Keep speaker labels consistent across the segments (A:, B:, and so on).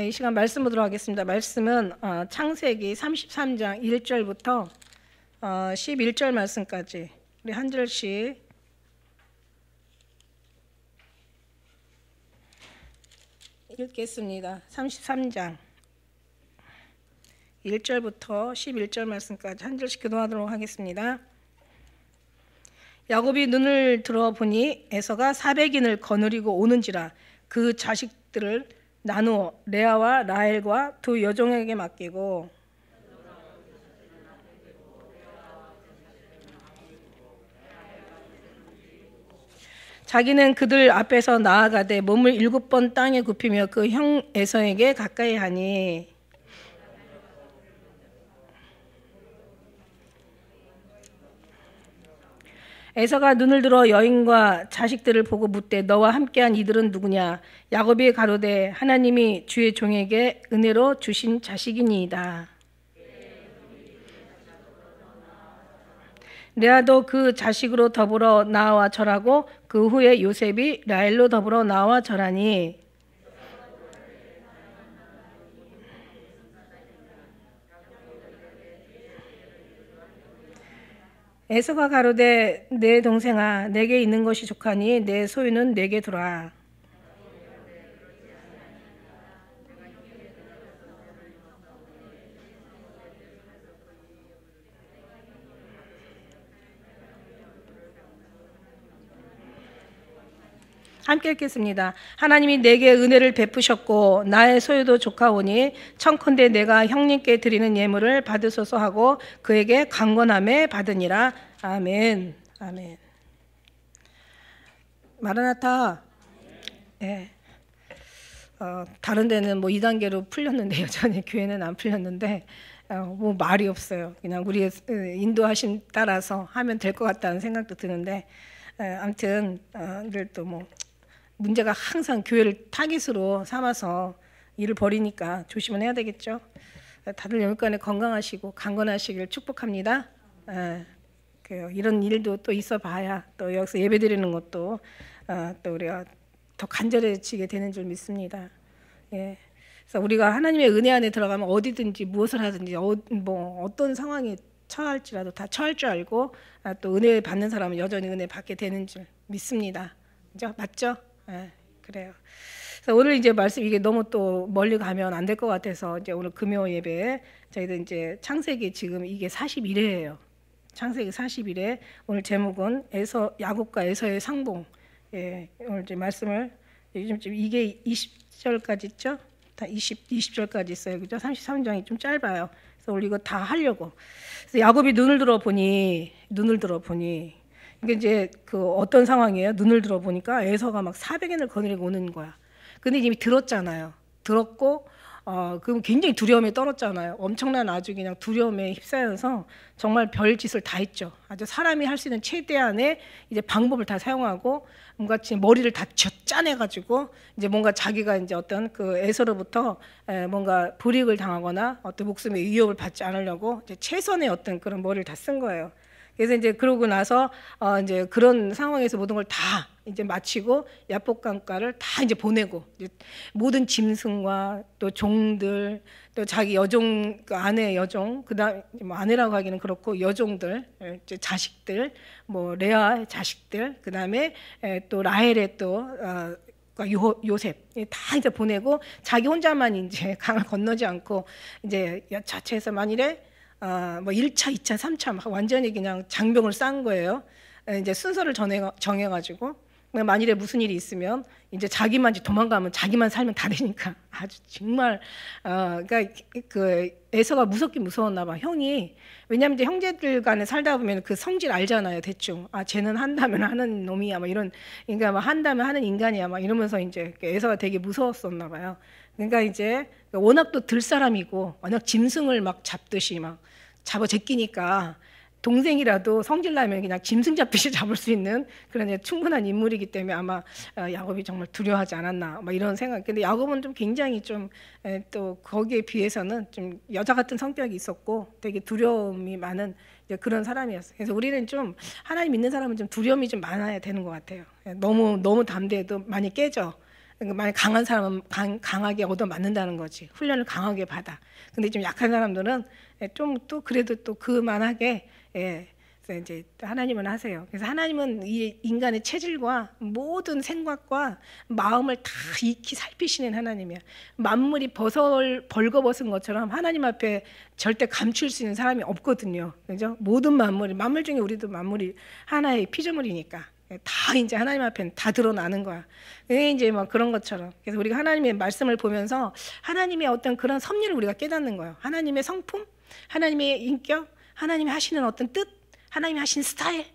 A: 이 시간 말씀 보도록 하겠습니다. 말씀은 창세기 33장 1절부터 11절 말씀까지 우리 한 절씩 읽겠습니다. 33장 1절부터 11절 말씀까지 한 절씩 교도하도록 하겠습니다. 야곱이 눈을 들어보니 에서가 400인을 거느리고 오는지라 그 자식들을 나누어 레아와 라헬과 두 여종에게 맡기고 자기는 그들 앞에서 나아가되 몸을 7번 땅에 굽히며 그 형 에서에게 가까이 하니 에서가 눈을 들어 여인과 자식들을 보고 묻되 너와 함께한 이들은 누구냐? 야곱이 가로되 하나님이 주의 종에게 은혜로 주신 자식이니이다. 레아도 그 자식으로 더불어 나와 절하고 그 후에 요셉이 라헬로 더불어 나와 절하니 에서가 가로되 내 동생아 내게 있는 것이 족하니 내 소유는 내게 두라. 함께 읽겠습니다. 하나님이 내게 은혜를 베푸셨고 나의 소유도 족하오니 청컨대 내가 형님께 드리는 예물을 받으소서 하고 그에게 강권함에 받으니라. 아멘. 아멘. 마라나타. 예. 다른 데는 뭐 2단계로 풀렸는데 여전히 교회는 안 풀렸는데 뭐 말이 없어요. 그냥 우리의 인도하심 따라서 하면 될 것 같다는 생각도 드는데 아무튼 그래도 뭐 문제가 항상 교회를 타깃으로 삼아서 일을 벌이니까 조심은 해야 되겠죠. 다들 여기까지 건강하시고 강건하시길 축복합니다. 이런 일도 또 있어봐야 또 여기서 예배드리는 것도 또 우리가 더 간절해지게 되는 줄 믿습니다. 예. 그래서 우리가 하나님의 은혜 안에 들어가면 어디든지 무엇을 하든지 뭐 어떤 상황에 처할지라도 다 처할 줄 알고 또 은혜 받는 사람은 여전히 은혜 받게 되는 줄 믿습니다. 그죠? 맞죠? 네, 그래요. 그래서 오늘 이제 말씀 이게 너무 또 멀리 가면 안 될 것 같아서 이제 오늘 금요 예배 저희들 이제 창세기 지금 이게 41회예요. 창세기 41회 오늘 제목은 야곱과 에서의 상봉. 예, 오늘 이제 말씀을 요즘 이게 20절까지 있죠? 다 20절까지 있어요. 그죠? 33장이 좀 짧아요. 그래서 오늘 이거 다 하려고. 그래서 야곱이 눈을 들어보니 이게 이제 그 어떤 상황이에요? 눈을 들어보니까 에서가 막 400인을 거느리고 오는 거야. 근데 이미 들었잖아요. 들었고 그럼 굉장히 두려움에 떨었잖아요. 엄청난 아주 그냥 두려움에 휩싸여서 정말 별짓을 다 했죠. 아주 사람이 할 수 있는 최대한의 이제 방법을 다 사용하고 뭔가 머리를 다 짜내가지고 이제 뭔가 자기가 이제 어떤 그 에서로부터 뭔가 불이익을 당하거나 어떤 목숨의 위협을 받지 않으려고 이제 최선의 어떤 그런 머리를 다 쓴 거예요. 그래서 이제 그러고 나서 이제 그런 상황에서 모든 걸 다 이제 마치고 야복강가를 다 이제 보내고 이제 모든 짐승과 또 종들 또 자기 여종 그 아내 여종 그다음 뭐 아내라고 하기는 그렇고 여종들 이제 자식들 뭐 레아의 자식들 그다음에 또 라헬의 또 요셉 다 이제 보내고 자기 혼자만 이제 강을 건너지 않고 이제 자체에서 만일에 뭐 1차, 2차, 3차 막 완전히 그냥 장병을 쌓은 거예요. 이제 순서를 정해가지고 만일에 무슨 일이 있으면 이제 자기만 도망가면 자기만 살면 다 되니까 아주 정말 그러니까 그 에서가 무섭긴 무서웠나 봐. 형이 왜냐하면 이제 형제들 간에 살다 보면 그 성질 알잖아요. 대충 쟤는 한다면 하는 놈이야 막 이런 그러니까 막 한다면 하는 인간이야 막 이러면서 이제 에서가 되게 무서웠었나 봐요. 그러니까 이제 워낙 또 들 사람이고 워낙 짐승을 막 잡듯이 막 잡아 제끼니까 동생이라도 성질나면 그냥 짐승 잡듯이 잡을 수 있는 그런 충분한 인물이기 때문에 아마 야곱이 정말 두려워하지 않았나 막 이런 생각. 근데 야곱은 좀 굉장히 좀 또 거기에 비해서는 좀 여자 같은 성격이 있었고 되게 두려움이 많은 그런 사람이었어요. 그래서 우리는 좀 하나님 믿는 사람은 좀 두려움이 좀 많아야 되는 것 같아요. 너무 담대해도 많이 깨져. 그러니까 만약 강한 사람은 강하게 얻어 맞는다는 거지. 훈련을 강하게 받아. 근데 좀 약한 사람들은 좀 또 그래도 또 그만하게 그래서 이제 하나님은 하세요. 그래서 하나님은 이 인간의 체질과 모든 생각과 마음을 다 익히 살피시는 하나님이야. 만물이 벌거벗은 것처럼 하나님 앞에 절대 감출 수 있는 사람이 없거든요. 그죠? 모든 만물 중에 우리도 만물이 하나의 피조물이니까 다 이제 하나님 앞에는 다 드러나는 거야. 이제 막 그런 것처럼. 그래서 우리가 하나님의 말씀을 보면서 하나님의 어떤 그런 섭리를 우리가 깨닫는 거예요. 하나님의 성품, 하나님의 인격, 하나님이 하시는 어떤 뜻, 하나님이 하시는 스타일,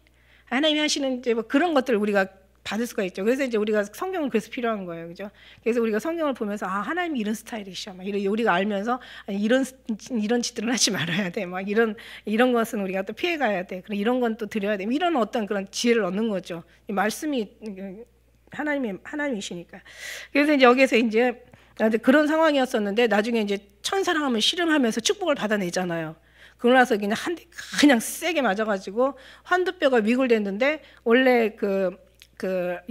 A: 하나님이 하시는 이제 뭐 그런 것들을 우리가 받을 수가 있죠. 그래서 이제 우리가 성경은 그래서 필요한 거예요, 그죠? 그래서 우리가 성경을 보면서 아 하나님이 이런 스타일이셔, 막 이런 우리가 알면서 아니, 이런 짓들은 하지 말아야 돼, 막 이런 것은 우리가 또 피해가야 돼. 그럼 이런 건 또 드려야 돼. 이런 어떤 그런 지혜를 얻는 거죠. 이 말씀이 하나님이시니까. 그래서 이제 여기서 이제 그런 상황이었었는데 나중에 이제 천사랑 하면 씨름하면서 축복을 받아내잖아요. 그러고 나서 그냥 한 대 그냥 세게 맞아가지고 환두뼈가 위골됐는데 원래 그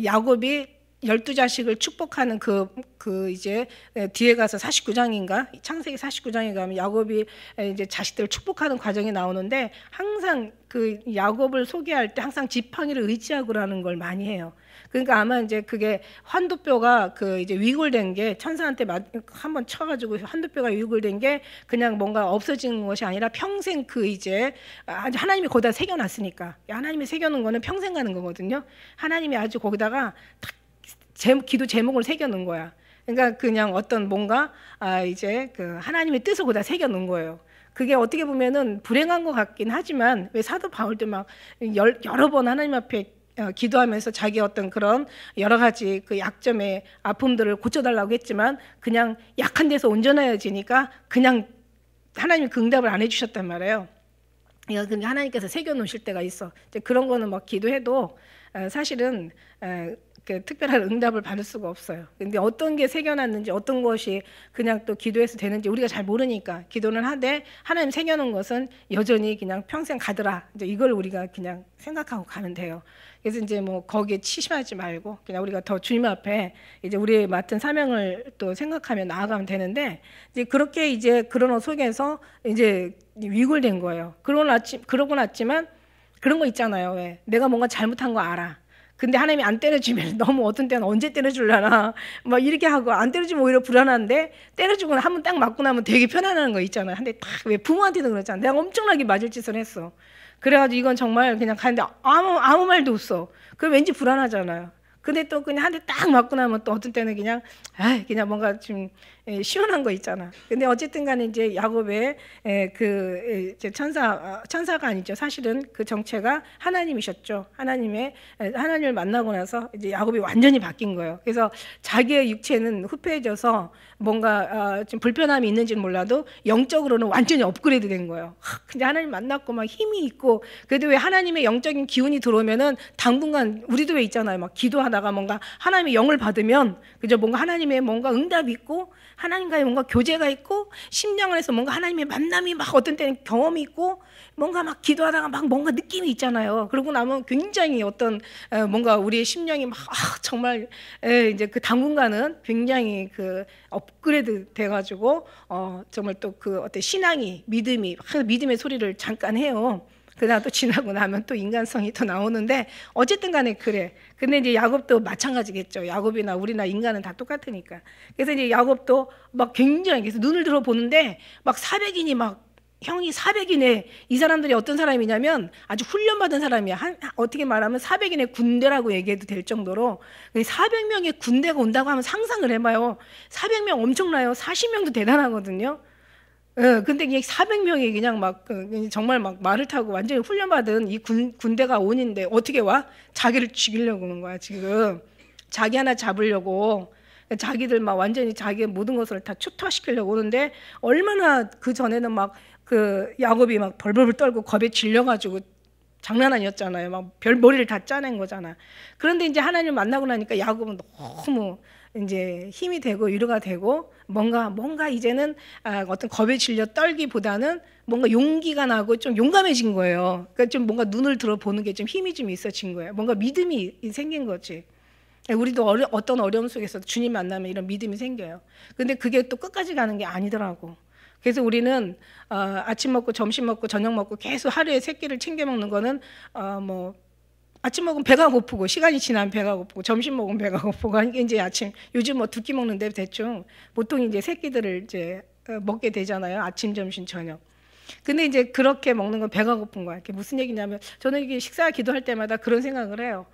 A: 야곱이 12자식을 축복하는 그 이제 뒤에 가서 49장인가 창세기 49장에 가면 야곱이 이제 자식들을 축복하는 과정이 나오는데 항상 그 야곱을 소개할 때 항상 지팡이를 의지하고라는 걸 많이 해요. 그러니까 아마 이제 그게 환두뼈가 그 이제 위골된 게 천사한테 한번 쳐가지고 환두뼈가 위골된 게 그냥 뭔가 없어진 것이 아니라 평생 그 이제 아주 하나님이 거기다 새겨놨으니까 하나님이 새겨놓은 거는 평생 가는 거거든요. 하나님이 아주 거기다가 딱 기도 제목을 새겨놓은 거야. 그러니까 그냥 어떤 뭔가 이제 그 하나님의 뜻을 거기다 새겨놓은 거예요. 그게 어떻게 보면은 불행한 것 같긴 하지만 왜 사도 바울도 막 여러 번 하나님 앞에 기도하면서 자기 어떤 그런 여러 가지 그 약점의 아픔들을 고쳐달라고 했지만 그냥 약한 데서 온전해지니까 그냥 하나님이 그 응답을 안 해주셨단 말이에요. 그러니까 하나님께서 새겨놓으실 때가 있어. 이제 그런 거는 막 기도해도 사실은 그 특별한 응답을 받을 수가 없어요. 근데 어떤 게 새겨놨는지 어떤 것이 그냥 또 기도해서 되는지 우리가 잘 모르니까 기도는 하되 하나님 새겨놓은 것은 여전히 그냥 평생 가더라. 이제 이걸 우리가 그냥 생각하고 가면 돼요. 그래서 이제 뭐 거기에 치심하지 말고 그냥 우리가 더 주님 앞에 이제 우리의 맡은 사명을 또 생각하며 나아가면 되는데 이제 그렇게 이제 그런 것 속에서 이제 위골된 거예요. 그러고 났지만 그런 거 있잖아요. 왜 내가 뭔가 잘못한 거 알아. 근데 하나님이 안 때려주면 너무 어떤 때는 언제 때려줄라나 막 이렇게 하고 안 때려주면 오히려 불안한데 때려주고 한 번 딱 맞고 나면 되게 편안한 거 있잖아요. 근데 딱 왜 부모한테도 그렇잖아. 내가 엄청나게 맞을 짓을 했어. 그래가지고 이건 정말 그냥 가는데 아무 말도 없어. 그럼 왠지 불안하잖아요. 근데 또 그냥 한 대 딱 맞고 나면 또 어떤 때는 그냥 뭔가 좀 시원한 거 있잖아. 근데 어쨌든 간에 이제 야곱의 그 천사가 아니죠. 사실은 그 정체가 하나님이셨죠. 하나님을 만나고 나서 이제 야곱이 완전히 바뀐 거예요. 그래서 자기의 육체는 후패해져서 뭔가 좀 불편함이 있는지는 몰라도 영적으로는 완전히 업그레이드 된 거예요. 근데 하나님 만났고 막 힘이 있고 그래도 왜 하나님의 영적인 기운이 들어오면은 당분간 우리도 왜 있잖아요. 막 기도하다가 뭔가 하나님의 영을 받으면 그죠? 뭔가 하나님의 뭔가 응답이 있고 하나님과의 뭔가 교제가 있고 심령 안에서 뭔가 하나님의 만남이 막 어떤 때는 경험이 있고 뭔가 막 기도하다가 막 뭔가 느낌이 있잖아요. 그러고 나면 굉장히 어떤 뭔가 우리의 심령이 막 정말 이제 그 당분간은 굉장히 그 업그레이드 돼가지고 정말 또 그 어떤 신앙이 믿음의 소리를 잠깐 해요. 그다음 또 지나고 나면 또 인간성이 또 나오는데 어쨌든 간에 그래. 근데 이제 야곱도 마찬가지겠죠. 야곱이나 우리나 인간은 다 똑같으니까. 그래서 이제 야곱도 막 굉장히 그래서 눈을 들어 보는데 막 400인이 막 형이 400인의 이 사람들이 어떤 사람이냐면 아주 훈련받은 사람이야. 어떻게 말하면 400인의 군대라고 얘기해도 될 정도로 400명의 군대가 온다고 하면 상상을 해봐요. 400명 엄청나요. 40명도 대단하거든요. 근데 이게 400명이 그냥 막 정말 막 말을 타고 완전히 훈련받은 이 군대가 온인데 어떻게 와? 자기를 죽이려고 오는 거야 지금. 자기 하나 잡으려고 자기들 막 완전히 자기의 모든 것을 다 초토화시키려고 오는데 얼마나 그 전에는 막 그 야곱이 막 벌벌 떨고 겁에 질려가지고 장난 아니었잖아요. 막 별머리를 다 짜낸 거잖아. 그런데 이제 하나님을 만나고 나니까 야곱은 너무 이제 힘이 되고 위로가 되고 뭔가 이제는 어떤 겁에 질려 떨기보다는 뭔가 용기가 나고 좀 용감해진 거예요. 그러니까 좀 뭔가 눈을 들어보는 게 좀 힘이 좀 있어진 거예요. 뭔가 믿음이 생긴 거지. 우리도 어떤 어려움 속에서도 주님 만나면 이런 믿음이 생겨요. 근데 그게 또 끝까지 가는 게 아니더라고. 그래서 우리는 아침 먹고 점심 먹고 저녁 먹고 계속 하루에 3끼를 챙겨 먹는 거는 뭐 아침 먹으면 배가 고프고 시간이 지나면 배가 고프고 점심 먹으면 배가 고프고 이게 이제 아침 요즘 뭐 2끼 먹는데 대충 보통 이제 3끼들을 이제 먹게 되잖아요. 아침, 점심, 저녁. 근데 이제 그렇게 먹는 건 배가 고픈 거야. 이게 무슨 얘기냐면 저는 이게 식사 기도할 때마다 그런 생각을 해요.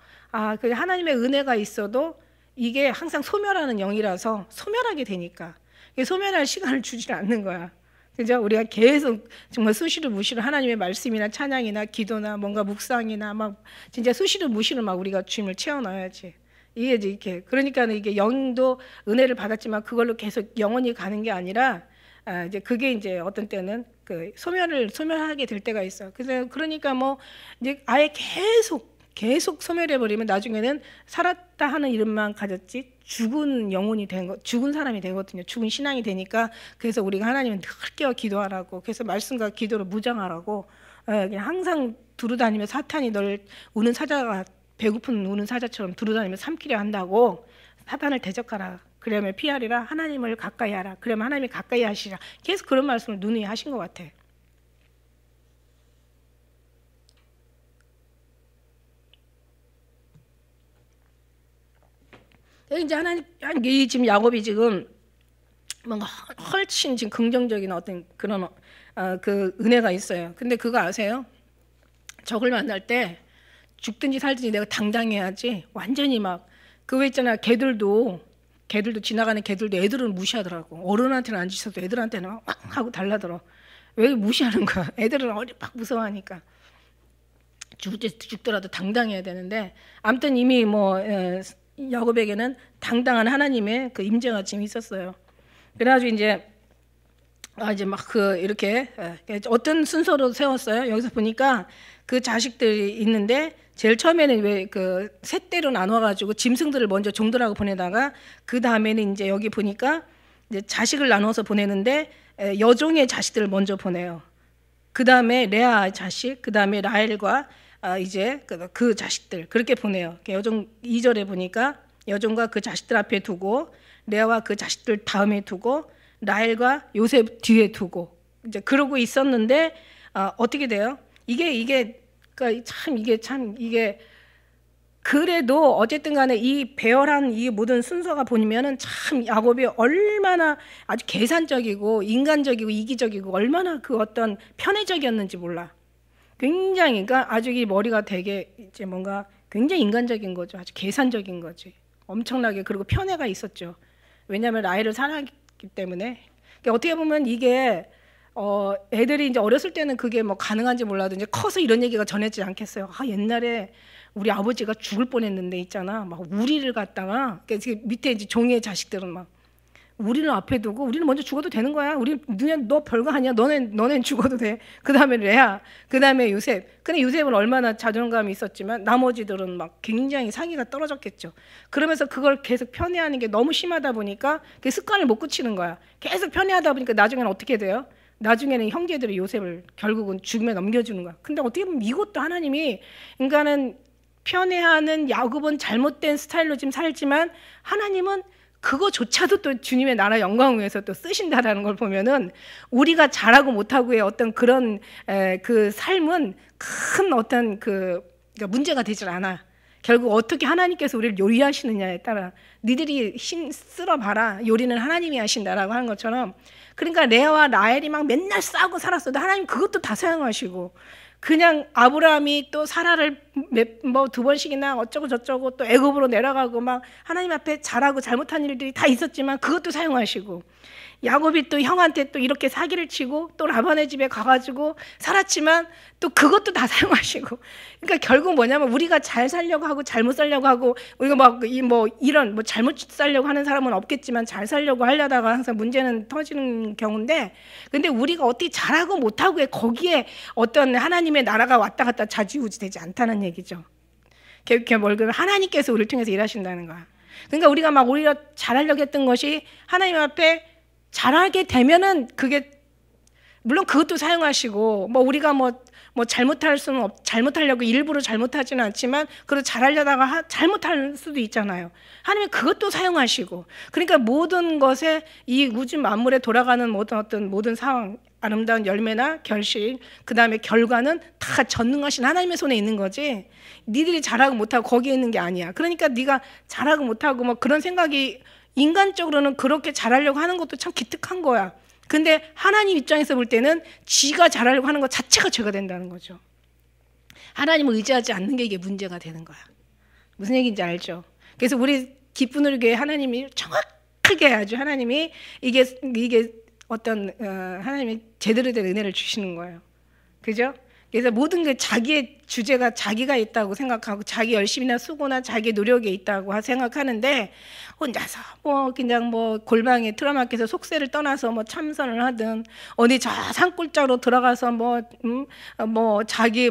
A: 그 하나님의 은혜가 있어도 이게 항상 소멸하는 영이라서 소멸하게 되니까 소멸할 시간을 주질 않는 거야. 그죠? 우리가 계속 정말 수시로 무시로 하나님의 말씀이나 찬양이나 기도나 뭔가 묵상이나 막 진짜 수시로 무시로 막 우리가 주님을 채워넣어야지. 이게 이제 이렇게 그러니까 이게 영도 은혜를 받았지만 그걸로 계속 영원히 가는 게 아니라 이제 그게 이제 어떤 때는 그 소멸하게 될 때가 있어. 그래서 그러니까 뭐 이제 아예 계속 소멸해 버리면 나중에는 살았다 하는 이름만 가졌지 죽은 영혼이 죽은 사람이 되거든요. 죽은 신앙이 되니까 그래서 우리가 하나님은 늘 깨어 기도하라고 그래서 말씀과 기도로 무장하라고 그냥 항상 두루다니며 사탄이 널 우는 사자가 배고픈 우는 사자처럼 두루다니며 삼키려 한다고 사탄을 대적하라. 그러면 피하리라. 하나님을 가까이 하라. 그러면 하나님이 가까이 하시라. 계속 그런 말씀을 누누이 하신 것 같아. 이제 하나님 지금 야곱이 지금 뭔가 훨씬 지금 긍정적인 어떤 그런 그 은혜가 있어요. 근데 그거 아세요? 적을 만날 때 죽든지 살든지 내가 당당해야지. 완전히 막 그거 있잖아. 개들도 지나가는 개들도 애들은 무시하더라고. 어른한테는 안 지쳐도 애들한테는 막 하고 달라들어. 왜 무시하는 거야? 애들은 막 무서워하니까. 죽더라도 당당해야 되는데 아무튼 이미 뭐 야곱에게는 당당한 하나님의 그 임재가 지금 있었어요. 그래가지고 이제 이제 막 이렇게 어떤 순서로 세웠어요. 여기서 보니까 그 자식들이 있는데 제일 처음에는 왜 그 셋대로 나눠가지고 짐승들을 먼저 종들하고 보내다가 그 다음에는 이제 여기 보니까 이제 자식을 나눠서 보내는데 여종의 자식들을 먼저 보내요. 그 다음에 레아 자식, 그 다음에 라헬과 이제 그 자식들 그렇게 보내요. 여종 2절에 보니까 여종과 그 자식들 앞에 두고 레아와 그 자식들 다음에 두고 라헬과 요셉 뒤에 두고 이제 그러고 있었는데 어떻게 돼요? 이게 그래도 어쨌든 간에 이 배열한 이 모든 순서가 보면은 참 야곱이 얼마나 아주 계산적이고 인간적이고 이기적이고 얼마나 그 어떤 편애적이었는지 몰라. 굉장히 그러니까 아주 이 머리가 되게 이제 뭔가 굉장히 인간적인 거죠. 아주 계산적인 거지. 엄청나게 그리고 편애가 있었죠. 왜냐하면 라헬을 사랑했기 때문에. 그러니까 어떻게 보면 이게 애들이 이제 어렸을 때는 그게 뭐 가능한지 몰라도 이제 커서 이런 얘기가 전해지지 않겠어요. 옛날에 우리 아버지가 죽을 뻔했는데 있잖아. 막 우리를 갖다가 그러니까 밑에 이제 종의 자식들은 막 우리를 앞에 두고 우리는 먼저 죽어도 되는 거야. 너 별거 아니야. 너넨 죽어도 돼. 그 다음에 레아, 그 다음에 요셉. 근데 요셉은 얼마나 자존감이 있었지만 나머지들은 막 굉장히 상의가 떨어졌겠죠. 그러면서 그걸 계속 편애하는 게 너무 심하다 보니까 그 습관을 못 고치는 거야. 계속 편애하다 보니까 나중에는 어떻게 돼요? 나중에는 형제들이 요셉을 결국은 죽음에 넘겨주는 거야. 근데 어떻게 보면 이것도 하나님이 인간은 편애하는 야곱은 잘못된 스타일로 지금 살지만 하나님은 그거조차도 또 주님의 나라 영광을 위해서 또 쓰신다라는 걸 보면은 우리가 잘하고 못하고의 어떤 그런 그 삶은 큰 어떤 그러니까 문제가 되질 않아. 결국 어떻게 하나님께서 우리를 요리하시느냐에 따라 니들이 힘 쓸어봐라. 요리는 하나님이 하신다라고 하는 것처럼 그러니까 레아와 라헬이 막 맨날 싸우고 살았어도 하나님 그것도 다 사용하시고 그냥 아브라함이 또 사라를 뭐 2번씩이나 어쩌고 저쩌고 또 애굽으로 내려가고 막 하나님 앞에 잘하고 잘못한 일들이 다 있었지만 그것도 사용하시고 야곱이 또 형한테 또 이렇게 사기를 치고 또 라반의 집에 가가지고 살았지만 또 그것도 다 사용하시고 그러니까 결국 뭐냐면 우리가 잘 살려고 하고 잘못 살려고 하고 우리가 막 이런 잘못 살려고 하는 사람은 없겠지만 잘 살려고 하려다가 항상 문제는 터지는 경우인데 근데 우리가 어떻게 잘하고 못하고에 거기에 어떤 하나님의 나라가 왔다 갔다 좌지우지 되지 않다는 얘기죠. 결국 하나님께서 우리를 통해서 일하신다는 거야. 그러니까 우리가 막 오히려 잘하려고 했던 것이 하나님 앞에 잘하게 되면은 그게 물론 그것도 사용하시고 우리가 뭐 잘못하려고 일부러 잘못하지는 않지만 그래도 잘하려다가 잘못할 수도 있잖아요. 하나님은 그것도 사용하시고, 그러니까 모든 것에 이 우주 만물에 돌아가는 모든 상황, 아름다운 열매나 결실, 그 다음에 결과는 다 전능하신 하나님의 손에 있는 거지, 니들이 잘하고 못하고 거기에 있는 게 아니야. 그러니까 네가 잘하고 못하고 뭐 그런 생각이 인간적으로는 그렇게 잘하려고 하는 것도 참 기특한 거야. 근데 하나님 입장에서 볼 때는 지가 잘하려고 하는 것 자체가 죄가 된다는 거죠. 하나님을 의지하지 않는 게 이게 문제가 되는 거야. 무슨 얘기인지 알죠? 그래서 우리 기쁜 우리 교회 하나님이 정확하게 아주 하나님이 이게 어떤 하나님이 제대로 된 은혜를 주시는 거예요. 그죠? 그래서 모든 게 자기의 주제가 자기가 있다고 생각하고 자기 열심이나 수고나 자기 노력에 있다고 생각하는데, 혼자서 뭐 그냥 뭐 골방에 틀어박혀서 속세를 떠나서 뭐 참선을 하든 어디 저 산골짜기로 들어가서 뭐 자기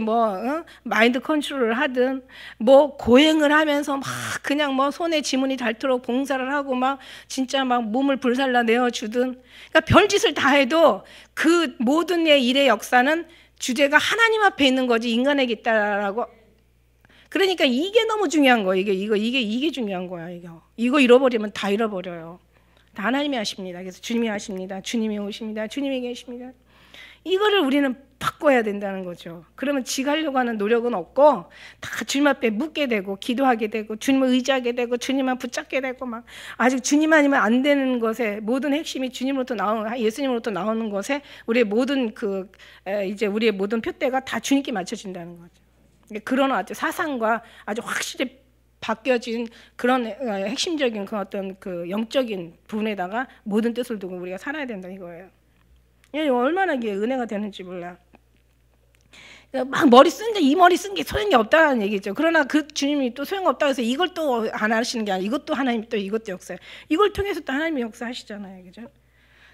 A: 마인드 컨트롤을 하든 뭐 고행을 하면서 막 그냥 뭐 손에 지문이 닳도록 봉사를 하고 막 진짜 막 몸을 불살라 내어주든, 그러니까 별짓을 다 해도 그 모든 일의 역사는 주제가 하나님 앞에 있는 거지 인간에게 있다라고. 그러니까 이게 너무 중요한 거예요. 이게 중요한 거야. 이거 잃어버리면 다 잃어버려요. 다 하나님이 하십니다. 그래서 주님이 하십니다. 주님이 오십니다. 주님이 계십니다. 이거를 우리는 바꿔야 된다는 거죠. 그러면 지가 하려고 하는 노력은 없고 다 주님 앞에 묻게 되고 기도하게 되고 주님을 의지하게 되고 주님만 붙잡게 되고 막 아직 주님 아니면 안 되는 것에 모든 핵심이 예수님으로부터 나오는 것에 우리의 모든 이제 우리의 모든 표대가 다 주님께 맞춰진다는 거죠. 그런 아주 사상과 아주 확실히 바뀌어진 그런 핵심적인 그 어떤 그 영적인 부분에다가 모든 뜻을 두고 우리가 살아야 된다 이거예요. 얼마나 이게 은혜가 되는지 몰라. 막 이 머리 쓴 게 소용이 없다는 얘기죠. 그러나 그 주님이 또 소용없다 해서 이걸 또 안 하시는 게 아니라 이것도 하나님이 또 이것도 역사예요. 이걸 통해서 또 하나님이 역사하시잖아요. 그죠?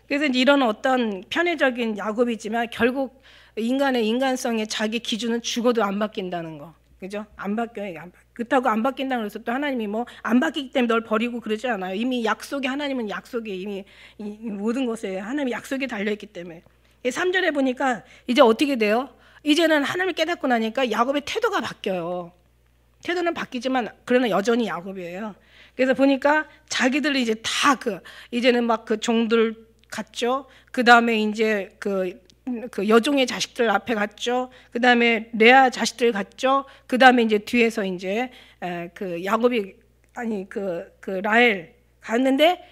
A: 그래서 이제 이런 어떤 편애적인 야곱이지만 결국 인간의 인간성의 자기 기준은 죽어도 안 바뀐다는 거. 그죠? 안 바뀌어요. 그렇다고 안 바뀐다고 해서 또 하나님이 뭐 안 바뀌기 때문에 널 버리고 그러지 않아요. 이미 하나님은 약속에 이미 이 모든 것에 하나님이 약속이 달려있기 때문에. 3절에 보니까 이제 어떻게 돼요? 이제는 하나님을 깨닫고 나니까 야곱의 태도가 바뀌어요. 태도는 바뀌지만 그러나 여전히 야곱이에요. 그래서 보니까 자기들이 이제 다 이제는 막 그 종들 갔죠. 그 다음에 이제 그 여종의 자식들 앞에 갔죠. 그 다음에 레아 자식들 갔죠. 그 다음에 이제 뒤에서 이제 그 야곱이 그 라헬 갔는데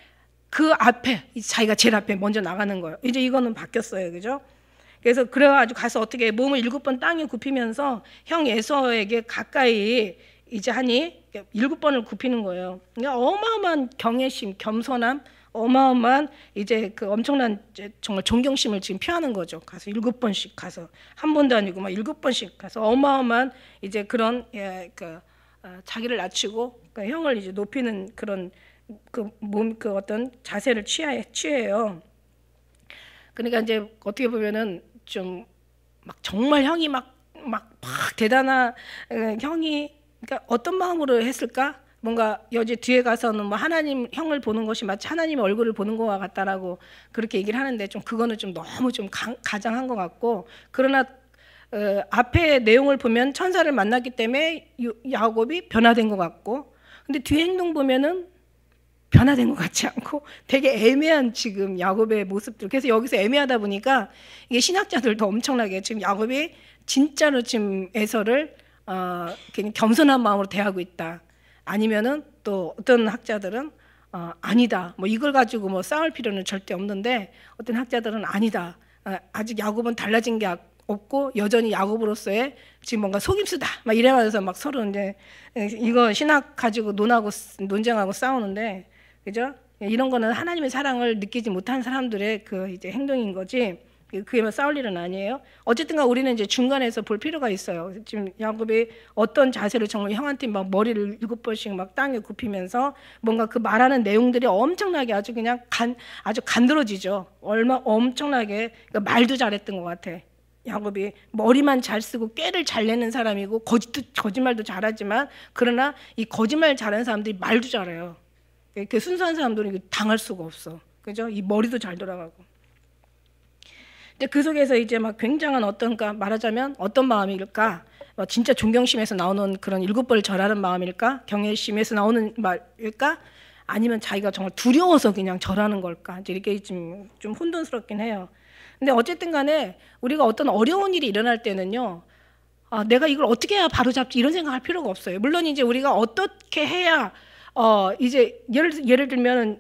A: 그 앞에 자기가 제일 앞에 먼저 나가는 거예요. 이제 이거는 바뀌었어요, 그죠? 그래서 그래가지고 가서 어떻게 몸을 7번 땅에 굽히면서 형 에서에게 가까이 이제 하니 7번을 굽히는 거예요. 그러니까 어마어마한 경외심, 겸손함, 어마어마한 이제 그 엄청난 정말 존경심을 지금 표하는 거죠. 가서 7번씩 가서 한 번도 아니고 막 7번씩 가서 어마어마한 이제 그런 자기를 낮추고 형을 이제 높이는 그런 그 어떤 자세를 취해요. 그러니까 이제 어떻게 보면은 좀 막 정말 형이 막 대단한 형이 그러니까 어떤 마음으로 했을까? 뭔가 여기 뒤에 가서는 뭐 하나님 형을 보는 것이 마치 하나님의 얼굴을 보는 것과 같다라고 그렇게 얘기를 하는데 좀 그거는 좀 너무 좀 가장한 것 같고, 그러나 앞에 내용을 보면 천사를 만났기 때문에 야곱이 변화된 것 같고, 근데 뒤에 행동 보면은 변화된 것 같지 않고 되게 애매한 지금 야곱의 모습들. 그래서 여기서 애매하다 보니까 이게 신학자들도 엄청나게 지금 야곱이 진짜로 지금 에서를 그냥 겸손한 마음으로 대하고 있다. 아니면은 또 어떤 학자들은 아니다. 뭐 이걸 가지고 뭐 싸울 필요는 절대 없는데 어떤 학자들은 아니다. 아직 야곱은 달라진 게 없고 여전히 야곱으로서의 지금 뭔가 속임수다. 막 이래가면서 막 서로 이제 이거 신학 가지고 논쟁하고 싸우는데, 그죠? 이런 거는 하나님의 사랑을 느끼지 못한 사람들의 그 이제 행동인 거지. 그게 뭐 싸울 일은 아니에요. 어쨌든가 우리는 이제 중간에서 볼 필요가 있어요. 지금 야곱이 어떤 자세로 정말 형한테 막 머리를 7번씩 막 땅에 굽히면서 뭔가 그 말하는 내용들이 엄청나게 아주 그냥 아주 간드러지죠. 엄청나게 그러니까 말도 잘했던 것 같아. 야곱이 머리만 잘 쓰고 꾀를 잘 내는 사람이고 거짓말도 잘하지만, 그러나 이 거짓말 잘하는 사람들이 말도 잘해요. 그 순수한 사람들은 당할 수가 없어. 그죠? 이 머리도 잘 돌아가고. 이제 그 속에서 이제 막 굉장한 어떤가 말하자면 어떤 마음일까? 진짜 존경심에서 나오는 그런 일곱 벌 절하는 마음일까? 경외심에서 나오는 말일까? 아니면 자기가 정말 두려워서 그냥 절하는 걸까? 이제 이렇게 좀 혼돈스럽긴 해요. 근데 어쨌든 간에 우리가 어떤 어려운 일이 일어날 때는요, 내가 이걸 어떻게 해야 바로잡지 이런 생각할 필요가 없어요. 물론 이제 우리가 어떻게 해야 이제 예를 들면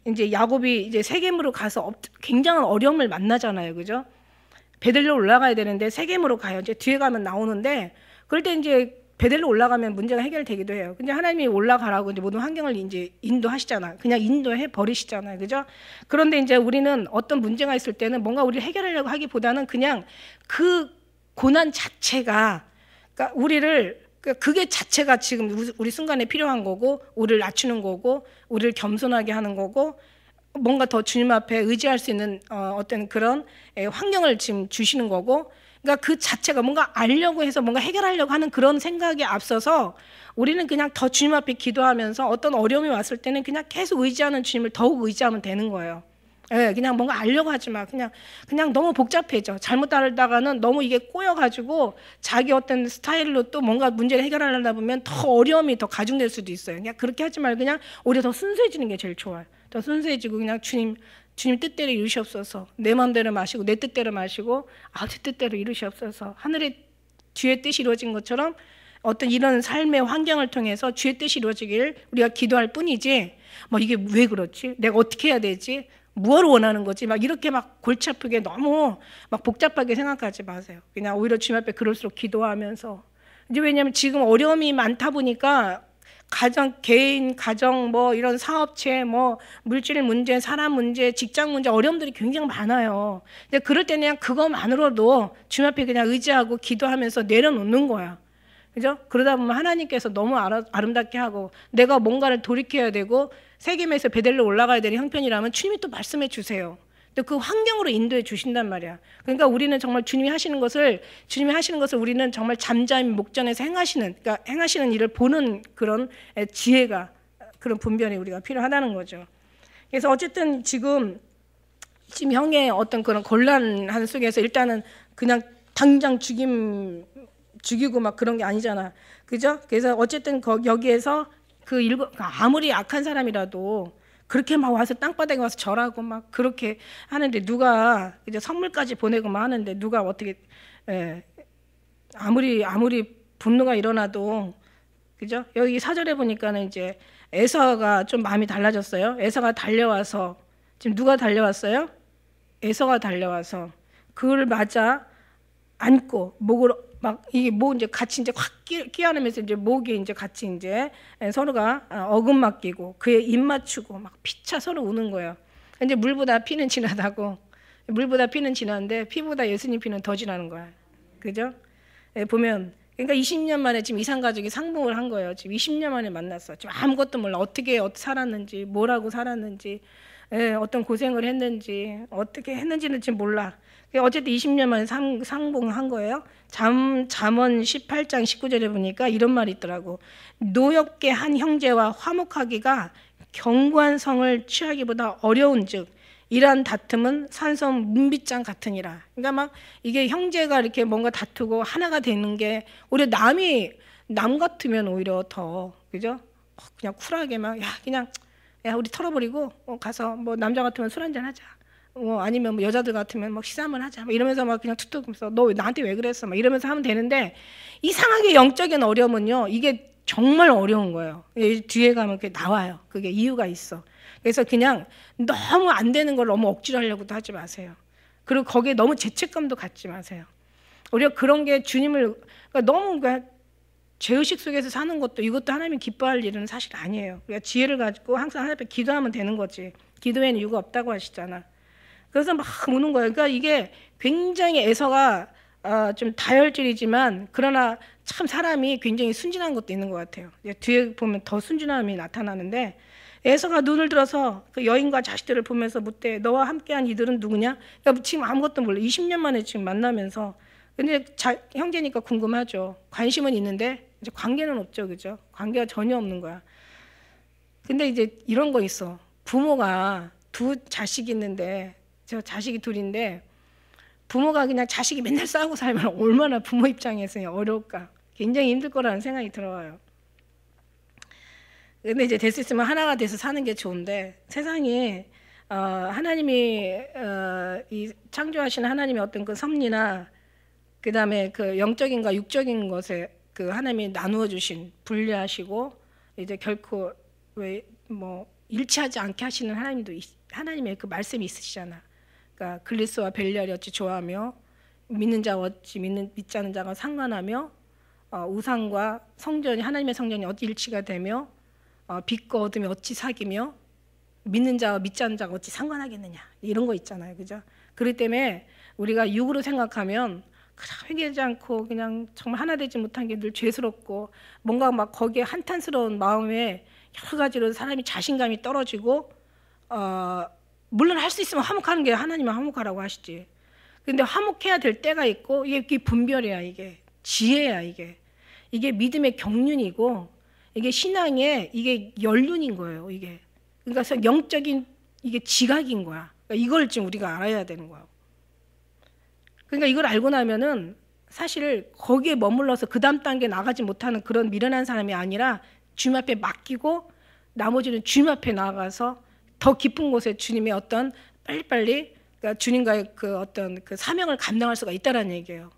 A: 이제 야곱이 이제 세겜으로 가서 굉장한 어려움을 만나잖아요, 그죠? 베델로 올라가야 되는데 세겜으로 가요. 이제 뒤에 가면 나오는데 그럴 때 이제 베델로 올라가면 문제가 해결되기도 해요. 근데 하나님이 올라가라고 이제 모든 환경을 이제 인도하시잖아요. 그냥 인도해 버리시잖아요, 그죠? 그런데 이제 우리는 어떤 문제가 있을 때는 뭔가 우리를 해결하려고 하기보다는 그냥 그 고난 자체가, 그러니까 우리를, 그게 자체가 지금 우리 순간에 필요한 거고, 우리를 낮추는 거고, 우리를 겸손하게 하는 거고, 뭔가 더 주님 앞에 의지할 수 있는 어떤 그런 환경을 지금 주시는 거고, 그러니까 그 자체가 뭔가 알려고 해서 뭔가 해결하려고 하는 그런 생각에 앞서서 우리는 그냥 더 주님 앞에 기도하면서 어떤 어려움이 왔을 때는 그냥 계속 의지하는 주님을 더욱 의지하면 되는 거예요. 예, 그냥 뭔가 알려고 하지 마. 그냥 너무 복잡해져. 잘못 따르다가는 너무 이게 꼬여가지고 자기 어떤 스타일로 또 뭔가 문제를 해결하려다 보면 더 어려움이 더 가중될 수도 있어요. 그냥 그렇게 하지 말고 그냥 오히려 더 순수해지는 게 제일 좋아요. 더 순수해지고 그냥 주님 뜻대로 이루시옵소서. 내 마음대로 마시고 내 뜻대로 마시고 제 뜻대로 이루시옵소서. 하늘의 주의 뜻이 이루어진 것처럼 어떤 이런 삶의 환경을 통해서 주의 뜻이 이루어지길 우리가 기도할 뿐이지, 이게 왜 그렇지? 내가 어떻게 해야 되지? 무엇을 원하는 거지? 이렇게 골치 아프게 너무 복잡하게 생각하지 마세요. 그냥 오히려 주님 앞에 그럴수록 기도하면서, 이제 왜냐하면 지금 어려움이 많다 보니까 개인 가정 이런 사업체 물질 문제, 사람 문제, 직장 문제, 어려움들이 굉장히 많아요. 근데 그럴 때는 그냥 그것만으로도 주님 앞에 그냥 의지하고 기도하면서 내려놓는 거야. 그죠? 그러다 보면 하나님께서 너무 아름답게 하고, 내가 뭔가를 돌이켜야 되고 세겜에서 베델로 올라가야 되는 형편이라면 주님이 또 말씀해 주세요. 근데 그 환경으로 인도해 주신단 말이야. 그러니까 우리는 정말 주님이 하시는 것을 우리는 정말 잠잠히 목전에서 행하시는 일을 보는 그런 지혜가, 그런 분별이 우리가 필요하다는 거죠. 그래서 어쨌든 지금 형의 어떤 그런 곤란한 속에서 일단은 그냥 당장 죽이고 그런 게 아니잖아, 그죠? 그래서 어쨌든 여기에서 아무리 악한 사람이라도 그렇게 와서 땅바닥에 와서 절하고 그렇게 하는데, 누가 이제 선물까지 보내고 하는데 누가 어떻게 아무리 분노가 일어나도, 그죠? 여기 4절에 보니까는 이제 에서가 좀 마음이 달라졌어요. 에서가 달려와서, 지금 누가 달려왔어요? 에서가 달려와서 그를 맞아 안고 목으로 이게 이제 같이 이제 확 끼어내면서 이제 목에 이제 같이 이제 서로가 어금 맡기고 그의 입 맞추고 피차 서로 우는 거예요. 이제 물보다 피는 진하다고. 물보다 피는 진한데 피보다 예수님 피는 더 진하는 거야. 그죠? 보면, 그러니까 20년 만에 지금 이산 가족이 상봉을 한 거예요. 지금 20년 만에 만났어. 지금 아무것도 몰라. 어떻게 살았는지, 뭐라고 살았는지, 어떤 고생을 했는지, 어떻게 했는지는 지금 몰라. 어쨌든 20년 만에 상봉한 거예요. 잠언 18장 19절에 보니까 이런 말이 있더라고. 노엽게 한 형제와 화목하기가 견고한 성을 취하기보다 어려운즉 이러한 다툼은 산성 문빗장 같으니라. 그러니까 이게 형제가 이렇게 뭔가 다투고 하나가 되는 게 오히려 남 같으면 오히려 더, 그죠? 그냥 쿨하게 그냥 우리 털어버리고 가서 남자 같으면 술 한잔 하자. 아니면 여자들 같으면 시사 한번 하자. 이러면서 그냥 툭툭하면서 너 나한테 왜 그랬어? 이러면서 하면 되는데, 이상하게 영적인 어려움은요, 이게 정말 어려운 거예요. 뒤에 가면 그게 나와요. 그게 이유가 있어. 그래서 그냥 너무 안 되는 걸 너무 억지로 하려고도 하지 마세요. 그리고 거기에 너무 죄책감도 갖지 마세요. 오히려 그런 게 주님을, 너무 죄의식 속에서 사는 것도, 이것도 하나님이 기뻐할 일은 사실 아니에요. 그러니까 지혜를 가지고 항상 하나님 앞에 기도하면 되는 거지. 기도에는 이유가 없다고 하시잖아. 그래서 우는 거예요. 그러니까 이게 굉장히 에서가 좀 다혈질이지만, 그러나 참 사람이 굉장히 순진한 것도 있는 것 같아요. 뒤에 보면 더 순진함이 나타나는데, 에서가 눈을 들어서 그 여인과 자식들을 보면서 묻되 너와 함께한 이들은 누구냐? 그러니까 지금 아무것도 몰라. 20년 만에 지금 만나면서. 근데 형제니까 궁금하죠. 관심은 있는데 이제 관계는 없죠, 그죠? 관계가 전혀 없는 거야. 근데 이제 이런 거 있어. 부모가 두 자식이 있는데, 저 자식이 둘인데 부모가 그냥 자식이 맨날 싸우고 살면 얼마나 부모 입장에서 어려울까. 굉장히 힘들 거라는 생각이 들어요. 근데 이제 될 수 있으면 하나가 돼서 사는 게 좋은데, 세상에 하나님이 이 창조하신 하나님의 어떤 그 섭리나 그 다음에 그 영적인과 육적인 것에 그 하나님이 나누어 주신, 분리하시고 이제 결코 왜 뭐 일치하지 않게 하시는 하나님의 그 말씀이 있으시잖아. 그러니까 글리스와 벨리알이 어찌 좋아하며 믿는 자와 어찌 믿지 않는 자가 상관하며 우상과 성전이, 하나님의 성전이 어찌 일치가 되며 빛과 어둠이 어찌 사귀며 믿는 자와 믿지 않는 자가 어찌 상관하겠느냐, 이런 거 있잖아요, 그죠? 그렇기 때문에 우리가 육으로 생각하면 회개하지 않고 그냥 정말 하나 되지 못한 게 늘 죄스럽고, 뭔가 막 거기에 한탄스러운 마음에 여러 가지로 사람이 자신감이 떨어지고, 물론 할 수 있으면 화목하는 게 하나님은 화목하라고 하시지. 근데 화목해야 될 때가 있고, 이게 분별이야, 이게 지혜야, 이게 믿음의 경륜이고, 이게 신앙의 이게 연륜인 거예요, 이게. 그러니까 영적인 이게 지각인 거야. 그러니까 이걸 지금 우리가 알아야 되는 거야. 그러니까 이걸 알고 나면은 사실 거기에 머물러서 그 다음 단계 나가지 못하는 그런 미련한 사람이 아니라, 주님 앞에 맡기고 나머지는 주님 앞에 나아가서 더 깊은 곳에 주님의 어떤 빨리빨리, 그러니까 주님과의 그 어떤 그 사명을 감당할 수가 있다라는 얘기예요.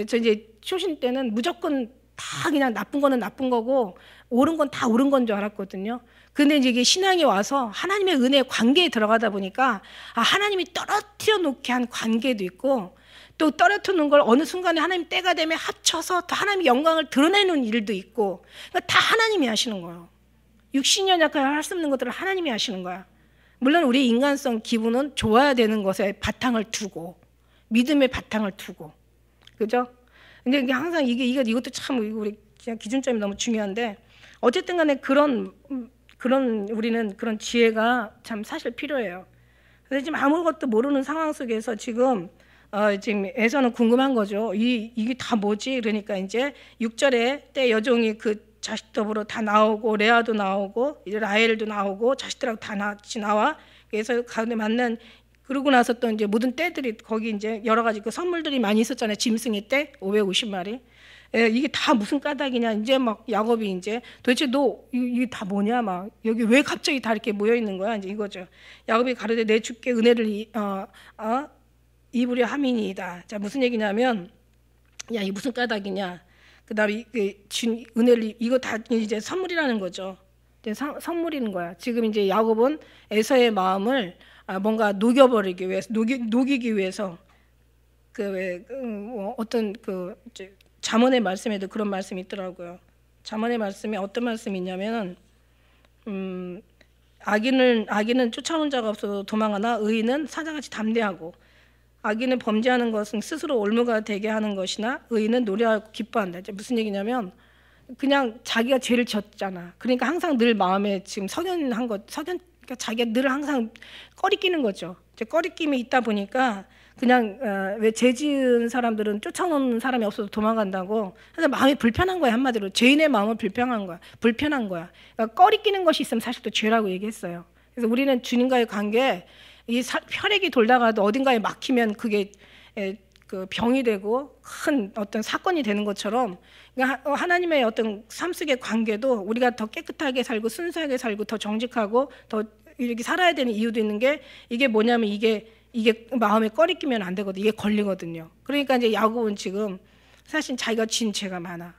A: 저 이제 초신 때는 무조건 다 그냥 나쁜 거는 나쁜 거고 옳은 건 다 옳은 건 줄 알았거든요. 근데 이제 이게 신앙에 와서 하나님의 은혜의 관계에 들어가다 보니까, 하나님이 떨어뜨려 놓게 한 관계도 있고, 또 떨어뜨려 놓은 걸 어느 순간에 하나님 때가 되면 합쳐서 더 하나님의 영광을 드러내는 일도 있고, 그러니까 다 하나님이 하시는 거예요. 육신이 연약하여 할 수 없는 것들을 하나님이 하시는 거야. 물론 우리 인간성 기분은 좋아야 되는 것에 바탕을 두고, 믿음의 바탕을 두고, 그죠? 근데 이게 항상 이것도 참 우리 기준점이 너무 중요한데, 어쨌든 간에 그런 우리는 그런 지혜가 참 사실 필요해요. 그래서 지금 아무것도 모르는 상황 속에서 지금 에서는 궁금한 거죠. 이게 다 뭐지? 그러니까 이제 6절에 때 여종이 그 자식 더불어 다 나오고, 레아도 나오고, 이제 라헬도 나오고, 자식들하고 다 같이 나와. 그래서 가운데 만난, 그러고 나서 또 이제 모든 떼들이 거기 이제 여러 가지 그 선물들이 많이 있었잖아요. 짐승의 떼 550마리. 이게 다 무슨 까닭이냐. 이제 막 야곱이 이제 도대체 너 이게 다 뭐냐, 막 여기 왜 갑자기 다 이렇게 모여 있는 거야, 이제 이거죠. 야곱이 가로되 내 주께 은혜를 입으려 함이니이다. 자, 무슨 얘기냐면, 야, 이게 무슨 까닭이냐. 그다음에 은혜를, 이거 다 이제 선물이라는 거죠. 이제 선물인 거야. 지금 이제 야곱은 에서의 마음을 뭔가 녹여버리기 위해서, 녹이기 위해서, 어떤 잠언의 말씀에도 그런 말씀이 있더라고요. 잠언의 말씀에 어떤 말씀이 있냐면은, 악인은 쫓아오는 자가 없어도 도망하나 의인은 사자같이 담대하고, 악인은 범죄하는 것은 스스로 올무가 되게 하는 것이나 의인은 노래하고 기뻐한다. 이제 무슨 얘기냐면, 그냥 자기가 죄를 졌잖아. 그러니까 항상 늘 마음에 지금 그러니까 자기가 늘 항상 꺼리끼는 거죠. 이제 꺼리낌이 있다 보니까 그냥 왜 죄 지은 사람들은 쫓아오는 사람이 없어도 도망간다고. 그래서 마음이 불편한 거야, 한마디로. 죄인의 마음은 불편한 거야. 그러니까 꺼리끼는 것이 있으면 사실 또 죄라고 얘기했어요. 그래서 우리는 주님과의 관계, 이 혈액이 돌다가도 어딘가에 막히면 그게 그 병이 되고 큰 어떤 사건이 되는 것처럼, 그러니까 하나님의 어떤 삶 속의 관계도 우리가 더 깨끗하게 살고 순수하게 살고 더 정직하고 더 이렇게 살아야 되는 이유도 있는 게, 이게 뭐냐면 이게 마음에 꺼리끼면 안 되거든. 이게 걸리거든요. 그러니까 이제 야곱은 지금 사실 자기가 진 죄가 많아,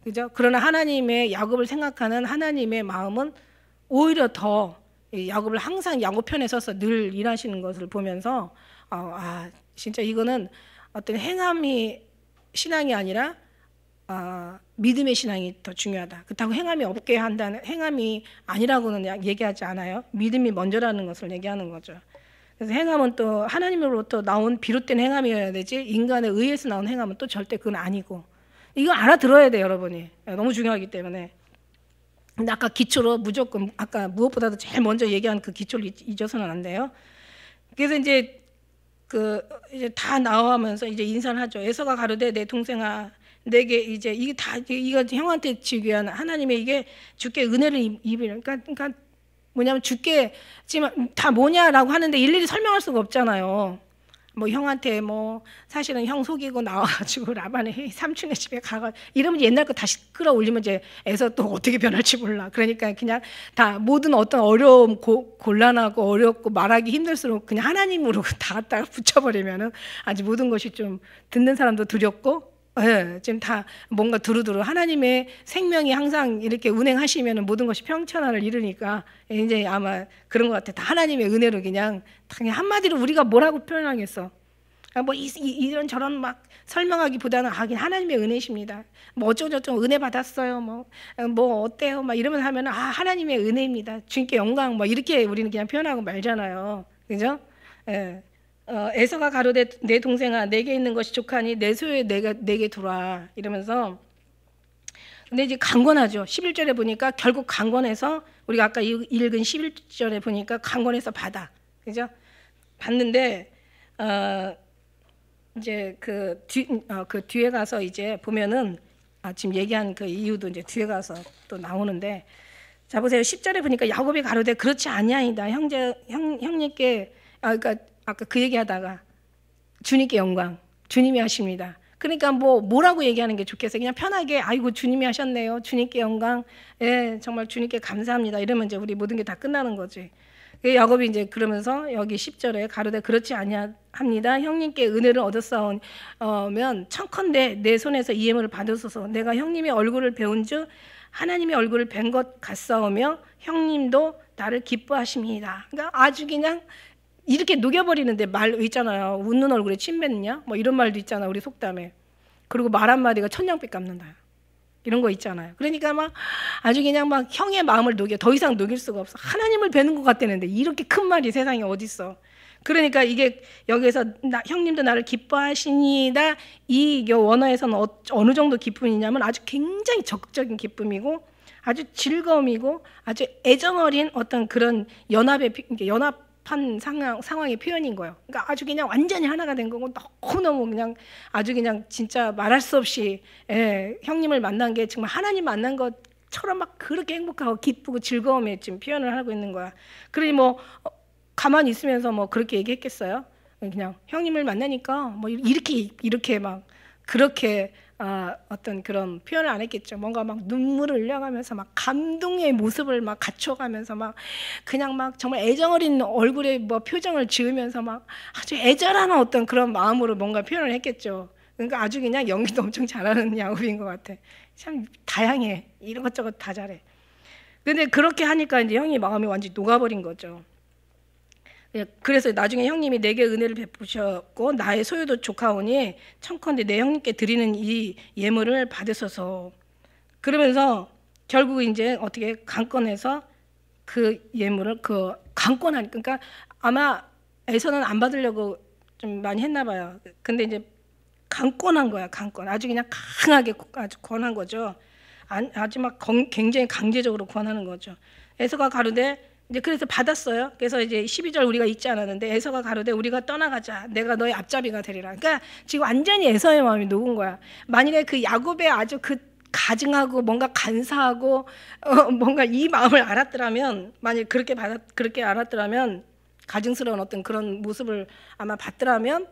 A: 그죠? 그러나 하나님의, 야곱을 생각하는 하나님의 마음은 오히려 더 야곱을 항상 야곱 편에 서서 늘 일하시는 것을 보면서, 진짜 이거는 어떤 행함이 신앙이 아니라 믿음의 신앙이 더 중요하다. 그렇다고 행함이 없게 한다는, 행함이 아니라고는 얘기하지 않아요. 믿음이 먼저라는 것을 얘기하는 거죠. 그래서 행함은 또 하나님으로부터 나온 비롯된 행함이어야 되지, 인간의 의에서 나온 행함은 또 절대 그건 아니고, 이거 알아들어야 돼요, 여러분이. 너무 중요하기 때문에. 근데 아까 기초로 무조건, 아까 무엇보다도 제일 먼저 얘기한 그 기초를 잊어서는 안 돼요. 그래서 이제 이제 다 나와면서 이제 인사를 하죠. 에서가 가로되 내 동생아, 내게 이제 이거 형한테 주기 위한 하나님의, 이게 주께 은혜를 입으려. 그러니까 뭐냐면 주께 지금 다 뭐냐라고 하는데 일일이 설명할 수가 없잖아요. 뭐 형한테 뭐 사실은 형 속이고 나와가지고 라반의 삼촌의 집에 가가 이러면 옛날 거 다시 끌어올리면 이제 에서 또 어떻게 변할지 몰라. 그러니까 그냥 다 모든 어떤 어려움, 곤란하고 어렵고 말하기 힘들수록 그냥 하나님으로 다 갖다가 붙여버리면은 아주 모든 것이 좀 듣는 사람도 두렵고, 예, 지금 다 뭔가 두루두루 하나님의 생명이 항상 이렇게 운행하시면은 모든 것이 평천화를 이루니까 이제 아마 그런 것 같아. 다 하나님의 은혜로 그냥 한마디로 우리가 뭐라고 표현하겠어? 뭐 이런 저런 막 설명하기보다는 하긴 하나님의 은혜십니다. 뭐 어쩌고저쩌고 은혜 받았어요. 뭐 어때요? 막 이러면서 하면은 하나님의 은혜입니다. 주님께 영광. 뭐 이렇게 우리는 그냥 표현하고 말잖아요. 그죠? 예. 에서가 가로되 내 동생아 내게 있는 것이 족하니 내 소유에 내게 두라 이러면서, 근데 이제 강권하죠. 11절에 보니까 결국 강권해서 우리가 아까 읽은 11절에 보니까 강권해서 받아, 그죠? 받는데 이제 그 뒤에 가서 이제 보면은 지금 얘기한 그 이유도 이제 뒤에 가서 또 나오는데, 자 보세요. 10절에 보니까 야곱이 가로되 그렇지 아니하이다 형님께 그러니까 아까 그 얘기하다가 주님께 영광, 주님이 하십니다. 그러니까 뭐라고 얘기하는 게 좋겠어요? 그냥 편하게 아이고 주님이 하셨네요. 주님께 영광, 예, 정말 주님께 감사합니다. 이러면 이제 우리 모든 게 다 끝나는 거지. 야곱이 이제 그러면서 여기 10절에 가로되 그렇지 아니합니다. 형님께 은혜를 얻었사오면 청컨대 내 손에서 이 예물을 받으소서. 내가 형님의 얼굴을 배운즉 하나님의 얼굴을 뵌 것 같사오며 형님도 나를 기뻐하십니다. 그러니까 아주 그냥 이렇게 녹여버리는데 말 있잖아요. 웃는 얼굴에 침 뱉느냐? 뭐 이런 말도 있잖아, 우리 속담에. 그리고 말 한마디가 천냥빚 갚는다. 이런 거 있잖아요. 그러니까 막 아주 그냥 막 형의 마음을 녹여, 더 이상 녹일 수가 없어. 하나님을 뵈는 것 같다는데 이렇게 큰 말이 세상에 어딨어. 그러니까 이게 여기서 형님도 나를 기뻐하시니다, 이 원어에서는 어느 정도 기쁨이냐면 아주 굉장히 적극적인 기쁨이고 아주 즐거움이고 아주 애정어린 어떤 그런 연합한 상황의 표현인 거예요. 그러니까 아주 그냥 완전히 하나가 된 거고 너무너무 그냥 아주 그냥 진짜 말할 수 없이, 예, 형님을 만난 게 정말 하나님 만난 것처럼 막 그렇게 행복하고 기쁘고 즐거움에 지금 표현을 하고 있는 거야. 그러니 뭐 가만히 있으면서 뭐 그렇게 얘기했겠어요? 그냥 형님을 만나니까 뭐 이렇게 막 그렇게 어떤 그런 표현을 안 했겠죠. 뭔가 막 눈물을 흘려가면서 막 감동의 모습을 막 갖춰가면서 막 그냥 막 정말 애정어린 얼굴에 뭐 표정을 지으면서 막 아주 애절한 어떤 그런 마음으로 뭔가 표현을 했겠죠. 그러니까 아주 그냥 연기도 엄청 잘하는 야곱인 것 같아. 참 다양해. 이것저것 다 잘해. 근데 그렇게 하니까 이제 형이 마음이 완전히 녹아버린 거죠. 그래서 나중에 형님이 내게 은혜를 베푸셨고 나의 소유도 족하오니 청컨대 내 형님께 드리는 이 예물을 받으소서. 그러면서 결국 이제 어떻게 강권해서 그 예물을 강권하니까, 그러니까 아마 에서는 안 받으려고 좀 많이 했나 봐요. 근데 이제 강권한 거야. 강권. 아주 그냥 강하게 아주 권한 거죠. 아주 막 굉장히 강제적으로 권하는 거죠. 에서가 가로되 이제 그래서 받았어요. 그래서 이제 12절 우리가 읽지 않았는데 에서가 가로되 우리가 떠나가자. 내가 너의 앞잡이가 되리라. 그러니까 지금 완전히 에서의 마음이 녹은 거야. 만약에 그 야곱의 아주 그 가증하고 뭔가 간사하고 뭔가 이 마음을 알았더라면, 만약 그렇게 알았더라면, 가증스러운 어떤 그런 모습을 아마 봤더라면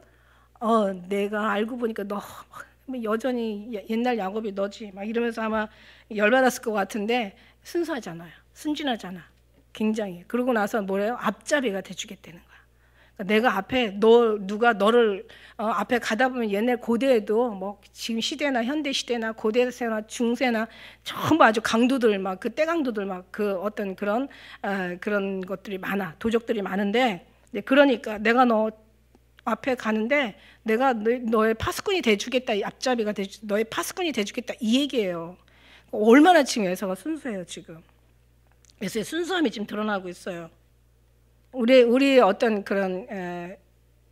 A: 내가 알고 보니까 너 여전히 옛날 야곱이 너지 막 이러면서 아마 열받았을 것 같은데, 순수하잖아요. 순진하잖아. 굉장히. 그러고 나서 뭐래요? 앞잡이가 돼주겠다는 거야. 그러니까 내가 앞에 누가 너를 앞에 가다 보면 옛날 고대에도 뭐 지금 시대나 현대 시대나 고대세나 중세나 전부 아주 강도들 막 그 때강도들 막 그 어떤 그런 것들이 많아. 도적들이 많은데, 그러니까 내가 너 앞에 가는데 내가 너의 파수꾼이 돼주겠다. 이 앞잡이가 너의 파수꾼이 돼주겠다. 이 얘기예요. 얼마나 지금 에서가 순수해요 지금. 그래서 순수함이 지금 드러나고 있어요. 우리 어떤 그런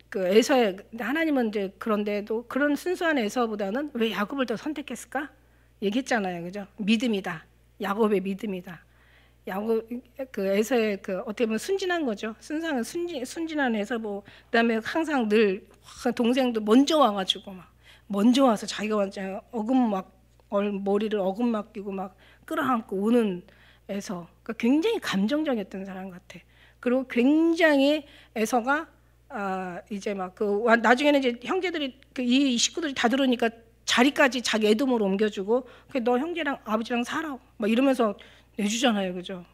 A: 그 에서의, 하나님은 이제 그런데도 그런 순수한 에서보다는 왜 야곱을 더 선택했을까? 얘기했잖아요, 그죠? 믿음이다. 야곱의 믿음이다. 야곱 그 에서의 그 어떻게 보면 순진한 거죠. 순진한 에서 뭐 그다음에 항상 늘 동생도 먼저 와가지고 막 먼저 와서 자기가 완전 머리를 어금 맡기고 막 끌어안고 우는 에서. 그러니까 굉장히 감정적이었던 사람 같아. 그리고 굉장히 에서가 이제 막 나중에는 이제 형제들이 이 식구들이 다 들어오니까 자리까지 자기 애돔으로 옮겨주고 너 형제랑 아버지랑 살아 막 이러면서 내주잖아요, 그죠?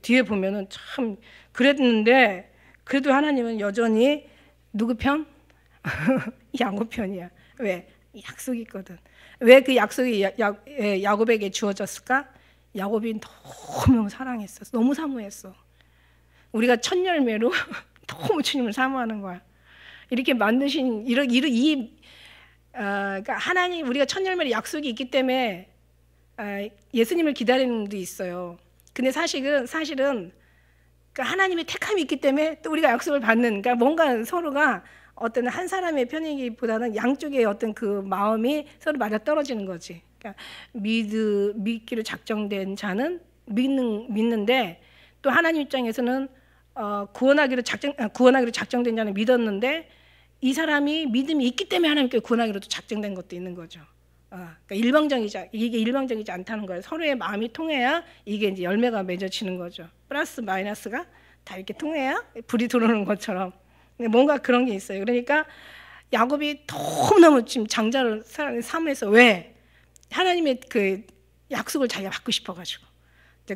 A: 뒤에 보면은 참 그랬는데 그래도 하나님은 여전히 누구 편? 야곱 편이야. 왜? 약속이 있거든. 왜 그 약속이 야곱에게 주어졌을까? 야곱이 너무 사랑했어. 너무 사모했어. 우리가 첫 열매로 너무 주님을 사모하는 거야. 이렇게 만드신 그러니까 하나님 우리가 첫 열매로 약속이 있기 때문에 예수님을 기다리는 분도 있어요. 근데 사실은 그러니까 하나님의 택함이 있기 때문에 또 우리가 약속을 받는, 그러니까 뭔가 서로가 어떤 한 사람의 편이기보다는 양쪽의 어떤 그 마음이 서로 맞아 떨어지는 거지. 그러니까 믿기로 작정된 자는 믿는데 또 하나님 입장에서는 구원하기로 작정된 자는 믿었는데 이 사람이 믿음이 있기 때문에 하나님께 구원하기로도 작정된 것도 있는 거죠. 그러니까 이게 일방적이지 않다는 거예요. 서로의 마음이 통해야 이게 이제 열매가 맺어지는 거죠. 플러스 마이너스가 다 이렇게 통해야 불이 들어오는 것처럼 뭔가 그런 게 있어요. 그러니까 야곱이 너무너무 지금 장자를 사모해서 왜 하나님의 그 약속을 자기가 받고 싶어가지고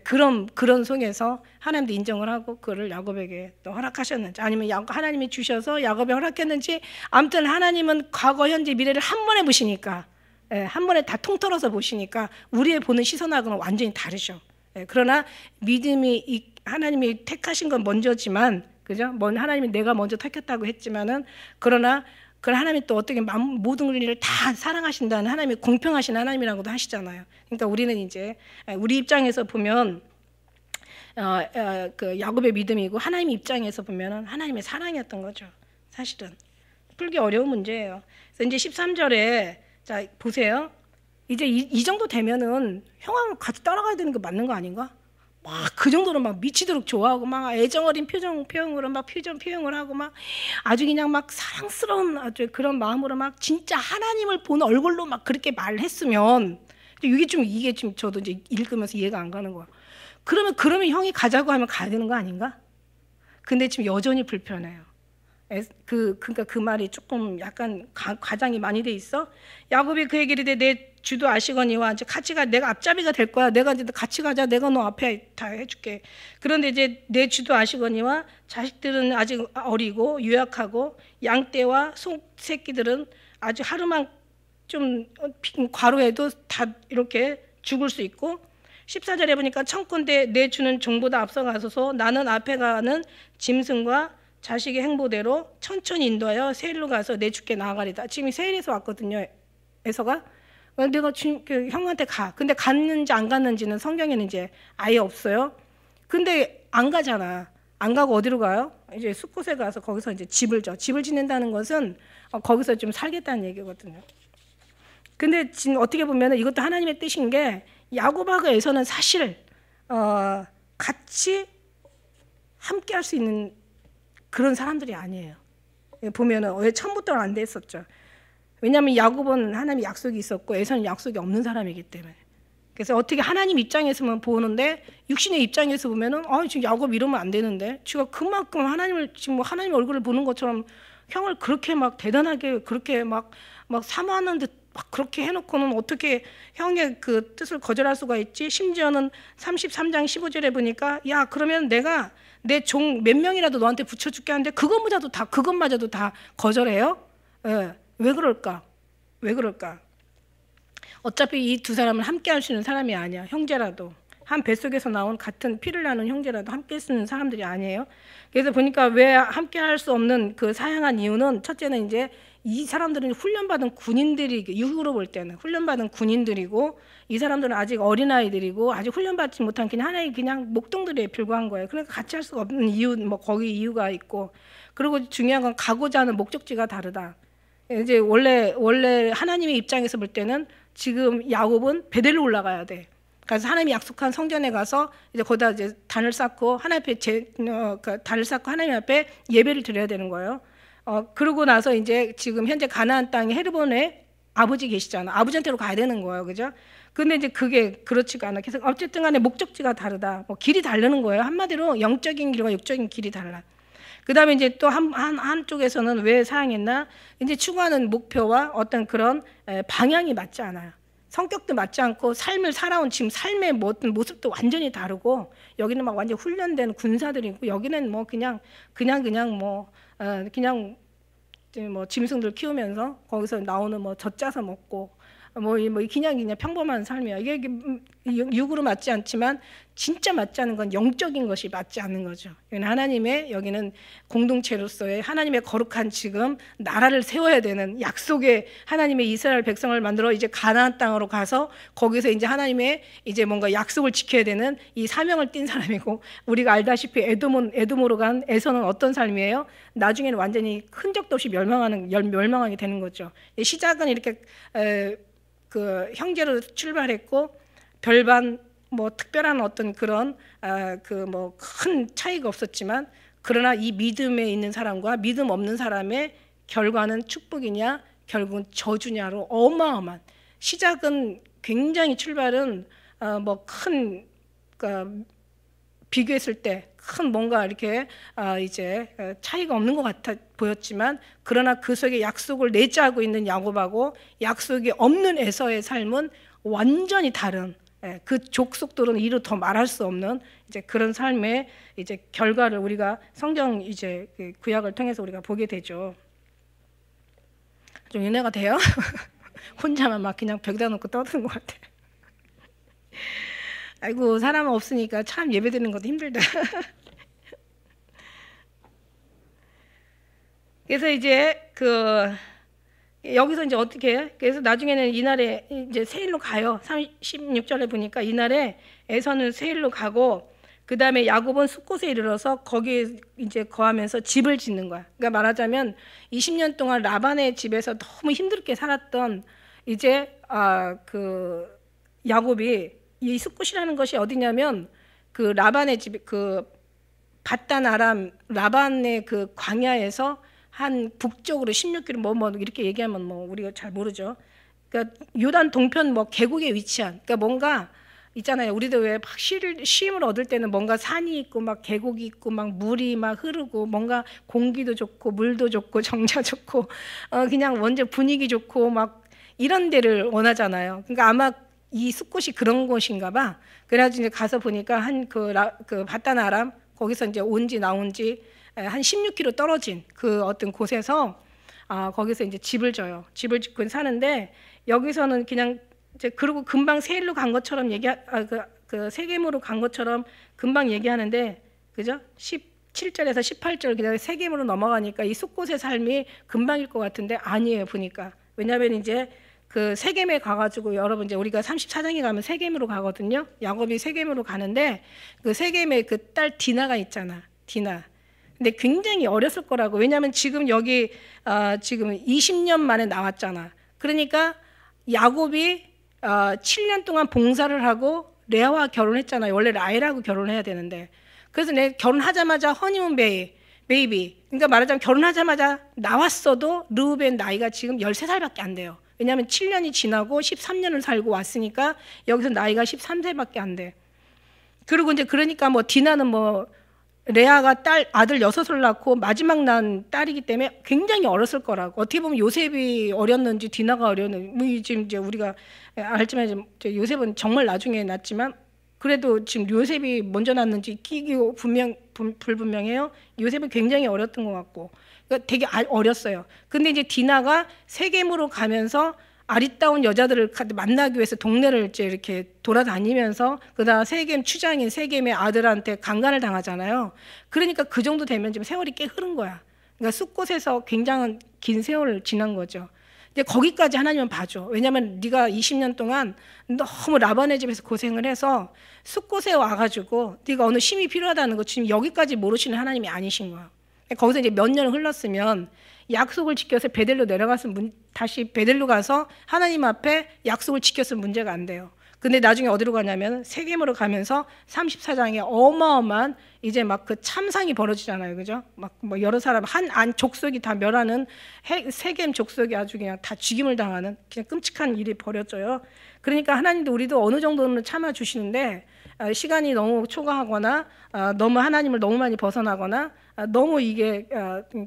A: 그런 속에서 하나님도 인정을 하고 그거를 야곱에게 또 허락하셨는지 아니면 하나님이 주셔서 야곱에 허락했는지 아무튼 하나님은 과거 현재 미래를 한 번에 보시니까 한 번에 다 통틀어서 보시니까 우리의 보는 시선하고는 완전히 다르죠. 그러나 믿음이 하나님이 택하신 건 먼저지만 그죠? 하나님이 내가 먼저 택했다고 했지만은 그러나 그 하나님이 또 어떻게 모든 일을 다 사랑하신다는 하나님이 공평하신 하나님이라고도 하시잖아요. 그러니까 우리는 이제 우리 입장에서 보면 그 야곱의 믿음이고 하나님 입장에서 보면은 하나님의 사랑이었던 거죠. 사실은 풀기 어려운 문제예요. 그래서 이제 13절에 자 보세요. 이제 이 정도 되면은 형하고 같이 따라가야 되는 게 맞는 거 아닌가? 막 그 정도로 막 미치도록 좋아하고 막 애정 어린 표정으로 막 표현을 하고 막 아주 그냥 막 사랑스러운 아주 그런 마음으로 막 진짜 하나님을 보는 얼굴로 막 그렇게 말했으면 이게 좀 저도 이제 읽으면서 이해가 안 가는 거야. 그러면 형이 가자고 하면 가야 되는 거 아닌가? 근데 지금 여전히 불편해요. 그러니까 그 말이 조금 약간 과장이 많이 돼 있어. 야곱이 그에게 이르되 내 주도 아시거니와 이제 같이 가 내가 앞잡이가 될 거야. 내가 이제 같이 가자. 내가 너 앞에 다 해줄게. 그런데 이제 내 주도 아시거니와 자식들은 아직 어리고 유약하고 양떼와 소 새끼들은 아주 하루만 좀 과로해도 다 이렇게 죽을 수 있고 14절에 보니까 청컨대 내 주는 종보다 앞서가소서 나는 앞에 가는 짐승과 자식의 행보대로 천천히 인도하여 세일로 가서 내 주께 나아가리다. 지금 세일에서 왔거든요. 에서가 내가 지금 형한테 가. 근데 갔는지 안 갔는지는 성경에는 이제 아예 없어요. 근데 안 가잖아. 안 가고 어디로 가요? 이제 숲곳에 가서 거기서 이제 집을 짓는다는 것은 거기서 좀 살겠다는 얘기거든요. 근데 지금 어떻게 보면 이것도 하나님의 뜻인 게 야곱하고 에서는 사실 같이 함께 할 수 있는 그런 사람들이 아니에요. 보면은 왜 처음부터 안 됐었죠. 왜냐하면 야곱은 하나님의 약속이 있었고 에서는 약속이 없는 사람이기 때문에. 그래서 어떻게 하나님 입장에서만 보는데 육신의 입장에서 보면은 지금 야곱 이러면 안 되는데 지가 그만큼 하나님을 지금 뭐 하나님 얼굴을 보는 것처럼 형을 그렇게 막 대단하게 그렇게 막 사모하는 듯 막 그렇게 해놓고는 어떻게 형의 그 뜻을 거절할 수가 있지? 심지어는 33장 15절에 보니까 야 그러면 내가 내 종 몇 명이라도 너한테 붙여줄게 하는데 그것마저도 다 거절해요? 왜 그럴까? 어차피 이 두 사람은 함께 할 수 있는 사람이 아니야. 형제라도 한 뱃속에서 나온 같은 피를 나눈 형제라도 함께 쓰는 사람들이 아니에요. 그래서 보니까 왜 함께 할 수 없는 그 사양한 이유는 첫째는 이제 이 사람들은 훈련받은 군인들이 이후로 볼 때는 훈련받은 군인들이고 이 사람들은 아직 어린아이들이고 아직 훈련받지 못한 그냥 하나의 그냥 목동들에 불과한 거예요. 그러니까 같이 할 수가 없는 이유 뭐 거기 이유가 있고 그리고 중요한 건 가고자 하는 목적지가 다르다. 이제 원래 하나님의 입장에서 볼 때는 지금 야곱은 베델로 올라가야 돼. 그래서 하나님이 약속한 성전에 가서 이제 거기다 이제 단을 쌓고 하나님 앞에 단을 쌓고 하나님 앞에 예배를 드려야 되는 거예요. 그러고 나서 이제 지금 현재 가나안 땅에 헤르본에 아버지 계시잖아. 아버지한테로 가야 되는 거예요, 그죠? 근데 이제 그게 그렇지가 않아. 그래서 어쨌든 간에 목적지가 다르다. 뭐 길이 다르는 거예요. 한마디로 영적인 길과 육적인 길이 달라. 그다음에 이제 또 한쪽에서는 왜 사랑했나? 이제 추구하는 목표와 어떤 그런 방향이 맞지 않아요. 성격도 맞지 않고 삶을 살아온 지금 삶의 어떤 모습도 완전히 다르고, 여기는 막 완전 훈련된 군사들이고, 여기는 뭐 그냥 뭐 짐승들 키우면서 거기서 나오는 뭐 젖 짜서 먹고 뭐 그냥 평범한 삶이야. 이게 육으로 맞지 않지만 진짜 맞지 않는 건 영적인 것이 맞지 않는 거죠. 하나님의 여기는 공동체로서의 하나님의 거룩한 지금 나라를 세워야 되는 약속의 하나님의 이스라엘 백성을 만들어 이제 가나안 땅으로 가서 거기서 이제 하나님의 이제 뭔가 약속을 지켜야 되는 이 사명을 띈 사람이고, 우리가 알다시피 에돔으로 간 에서는 어떤 삶이에요? 나중에는 완전히 흔적도 없이 멸망하게 되는 거죠. 시작은 이렇게 그 형제로 출발했고 별반 뭐 특별한 어떤 그런 그 뭐 큰 차이가 없었지만, 그러나 이 믿음에 있는 사람과 믿음 없는 사람의 결과는 축복이냐 결국은 저주냐로 어마어마한, 시작은 굉장히 출발은 뭐 큰 비교했을 때 큰 뭔가 이렇게 이제 차이가 없는 것 같아 보였지만, 그러나 그 속에 약속을 내재하고 있는 야곱하고 약속이 없는 에서의 삶은 완전히 다른, 그 족속들은 이루 더 말할 수 없는 이제 그런 삶의 이제 결과를 우리가 성경 이제 구약을 통해서 우리가 보게 되죠. 좀 윤회가 돼요? 혼자만 막 그냥 벽에다 놓고 떠드는 것 같아. 아이고, 사람 없으니까 참 예배 드리는 것도 힘들다. 그래서 이제 여기서 이제 어떻게 해요? 그래서 나중에는 이날에 이제 세일로 가요. 36절에 보니까 이날에 에서는 세일로 가고, 그 다음에 야곱은 숫곳에 이르러서 거기에 이제 거하면서 집을 짓는 거야. 그러니까 말하자면 20년 동안 라반의 집에서 너무 힘들게 살았던 이제 그 야곱이, 이 숫곳이라는 것이 어디냐면 그 라반의 집, 그 밧단 아람 라반의 그 광야에서 한 북쪽으로 16km 뭐 이렇게 얘기하면 뭐 우리가 잘 모르죠. 그러니까 요단 동편 뭐 계곡에 위치한, 그러니까 뭔가 있잖아요. 우리도 왜 막 쉼을 얻을 때는 뭔가 산이 있고 막 계곡이 있고 막 물이 막 흐르고 뭔가 공기도 좋고 물도 좋고 정자 좋고 그냥 완전 분위기 좋고 막 이런 데를 원하잖아요. 그러니까 아마 이 숲곳이 그런 곳인가 봐. 그래가지고 이제 가서 보니까 그 밧단 아람 거기서 이제 온지 나온지 한 16km 떨어진 그 어떤 곳에서 거기서 이제 집을 져요. 집을 짓고 사는데, 여기서는 그냥 이제 그리고 금방 세일로 간 것처럼 그 세겜으로 간 것처럼 금방 얘기하는데, 그죠? 17절에서 18절 그냥 세겜으로 넘어가니까 이 숲곳의 삶이 금방일 것 같은데 아니에요, 보니까. 왜냐하면 이제 그 세겜에 가가지고, 여러분 이제 우리가 34장에 가면 세겜으로 가거든요. 야곱이 세겜으로 가는데 그 세겜에 그 딸 디나가 있잖아. 디나. 근데 굉장히 어렸을 거라고. 왜냐하면 지금 여기 지금 20년 만에 나왔잖아. 그러니까 야곱이 7년 동안 봉사를 하고 레아와 결혼했잖아요. 원래 라헬하고 결혼해야 되는데. 그래서 결혼하자마자 허니문 베이비. 그러니까 말하자면 결혼하자마자 나왔어도 르우벤 나이가 지금 13살밖에 안 돼요. 왜냐하면 7년이 지나고 13년을 살고 왔으니까 여기서 나이가 13세밖에 안 돼. 그리고 이제 그러니까 뭐 디나는 뭐 레아가 아들 6을 낳고 마지막 난 딸이기 때문에 굉장히 어렸을 거라고. 어떻게 보면 요셉이 어렸는지 디나가 어렸는지, 지금 이제 우리가 알지만 요셉은 정말 나중에 낳았지만 그래도 지금 요셉이 먼저 낳았는지 기기고 불분명해요. 요셉은 굉장히 어렸던 것 같고, 그러니까 되게 어렸어요. 근데 이제 디나가 세겜으로 가면서 아리따운 여자들을 만나기 위해서 동네를 이제 이렇게 돌아다니면서, 그다음 세겜 추장인 세겜의 아들한테 강간을 당하잖아요. 그러니까 그 정도 되면 지금 세월이 꽤 흐른 거야. 그러니까 숲곳에서 굉장한 긴 세월을 지난 거죠. 근데 거기까지 하나님은 봐줘. 왜냐하면 네가 20년 동안 너무 라반의 집에서 고생을 해서 숲곳에 와가지고 네가 어느 힘이 필요하다는 거 지금 여기까지 모르시는 하나님이 아니신 거야. 거기서 이제 몇 년을 흘렀으면 약속을 지켜서 베델로 내려갔으면 다시 베델로 가서 하나님 앞에 약속을 지켰으면 문제가 안 돼요. 근데 나중에 어디로 가냐면 세겜으로 가면서 34장에 어마어마한 이제 막 그 참상이 벌어지잖아요. 그죠? 막 뭐 여러 사람 한 족속이 다 멸하는, 세겜 족속이 아주 그냥 다 죽임을 당하는 그냥 끔찍한 일이 벌어져요. 그러니까 하나님도 우리도 어느 정도는 참아 주시는데 시간이 너무 초과하거나 너무 하나님을 너무 많이 벗어나거나 너무 이게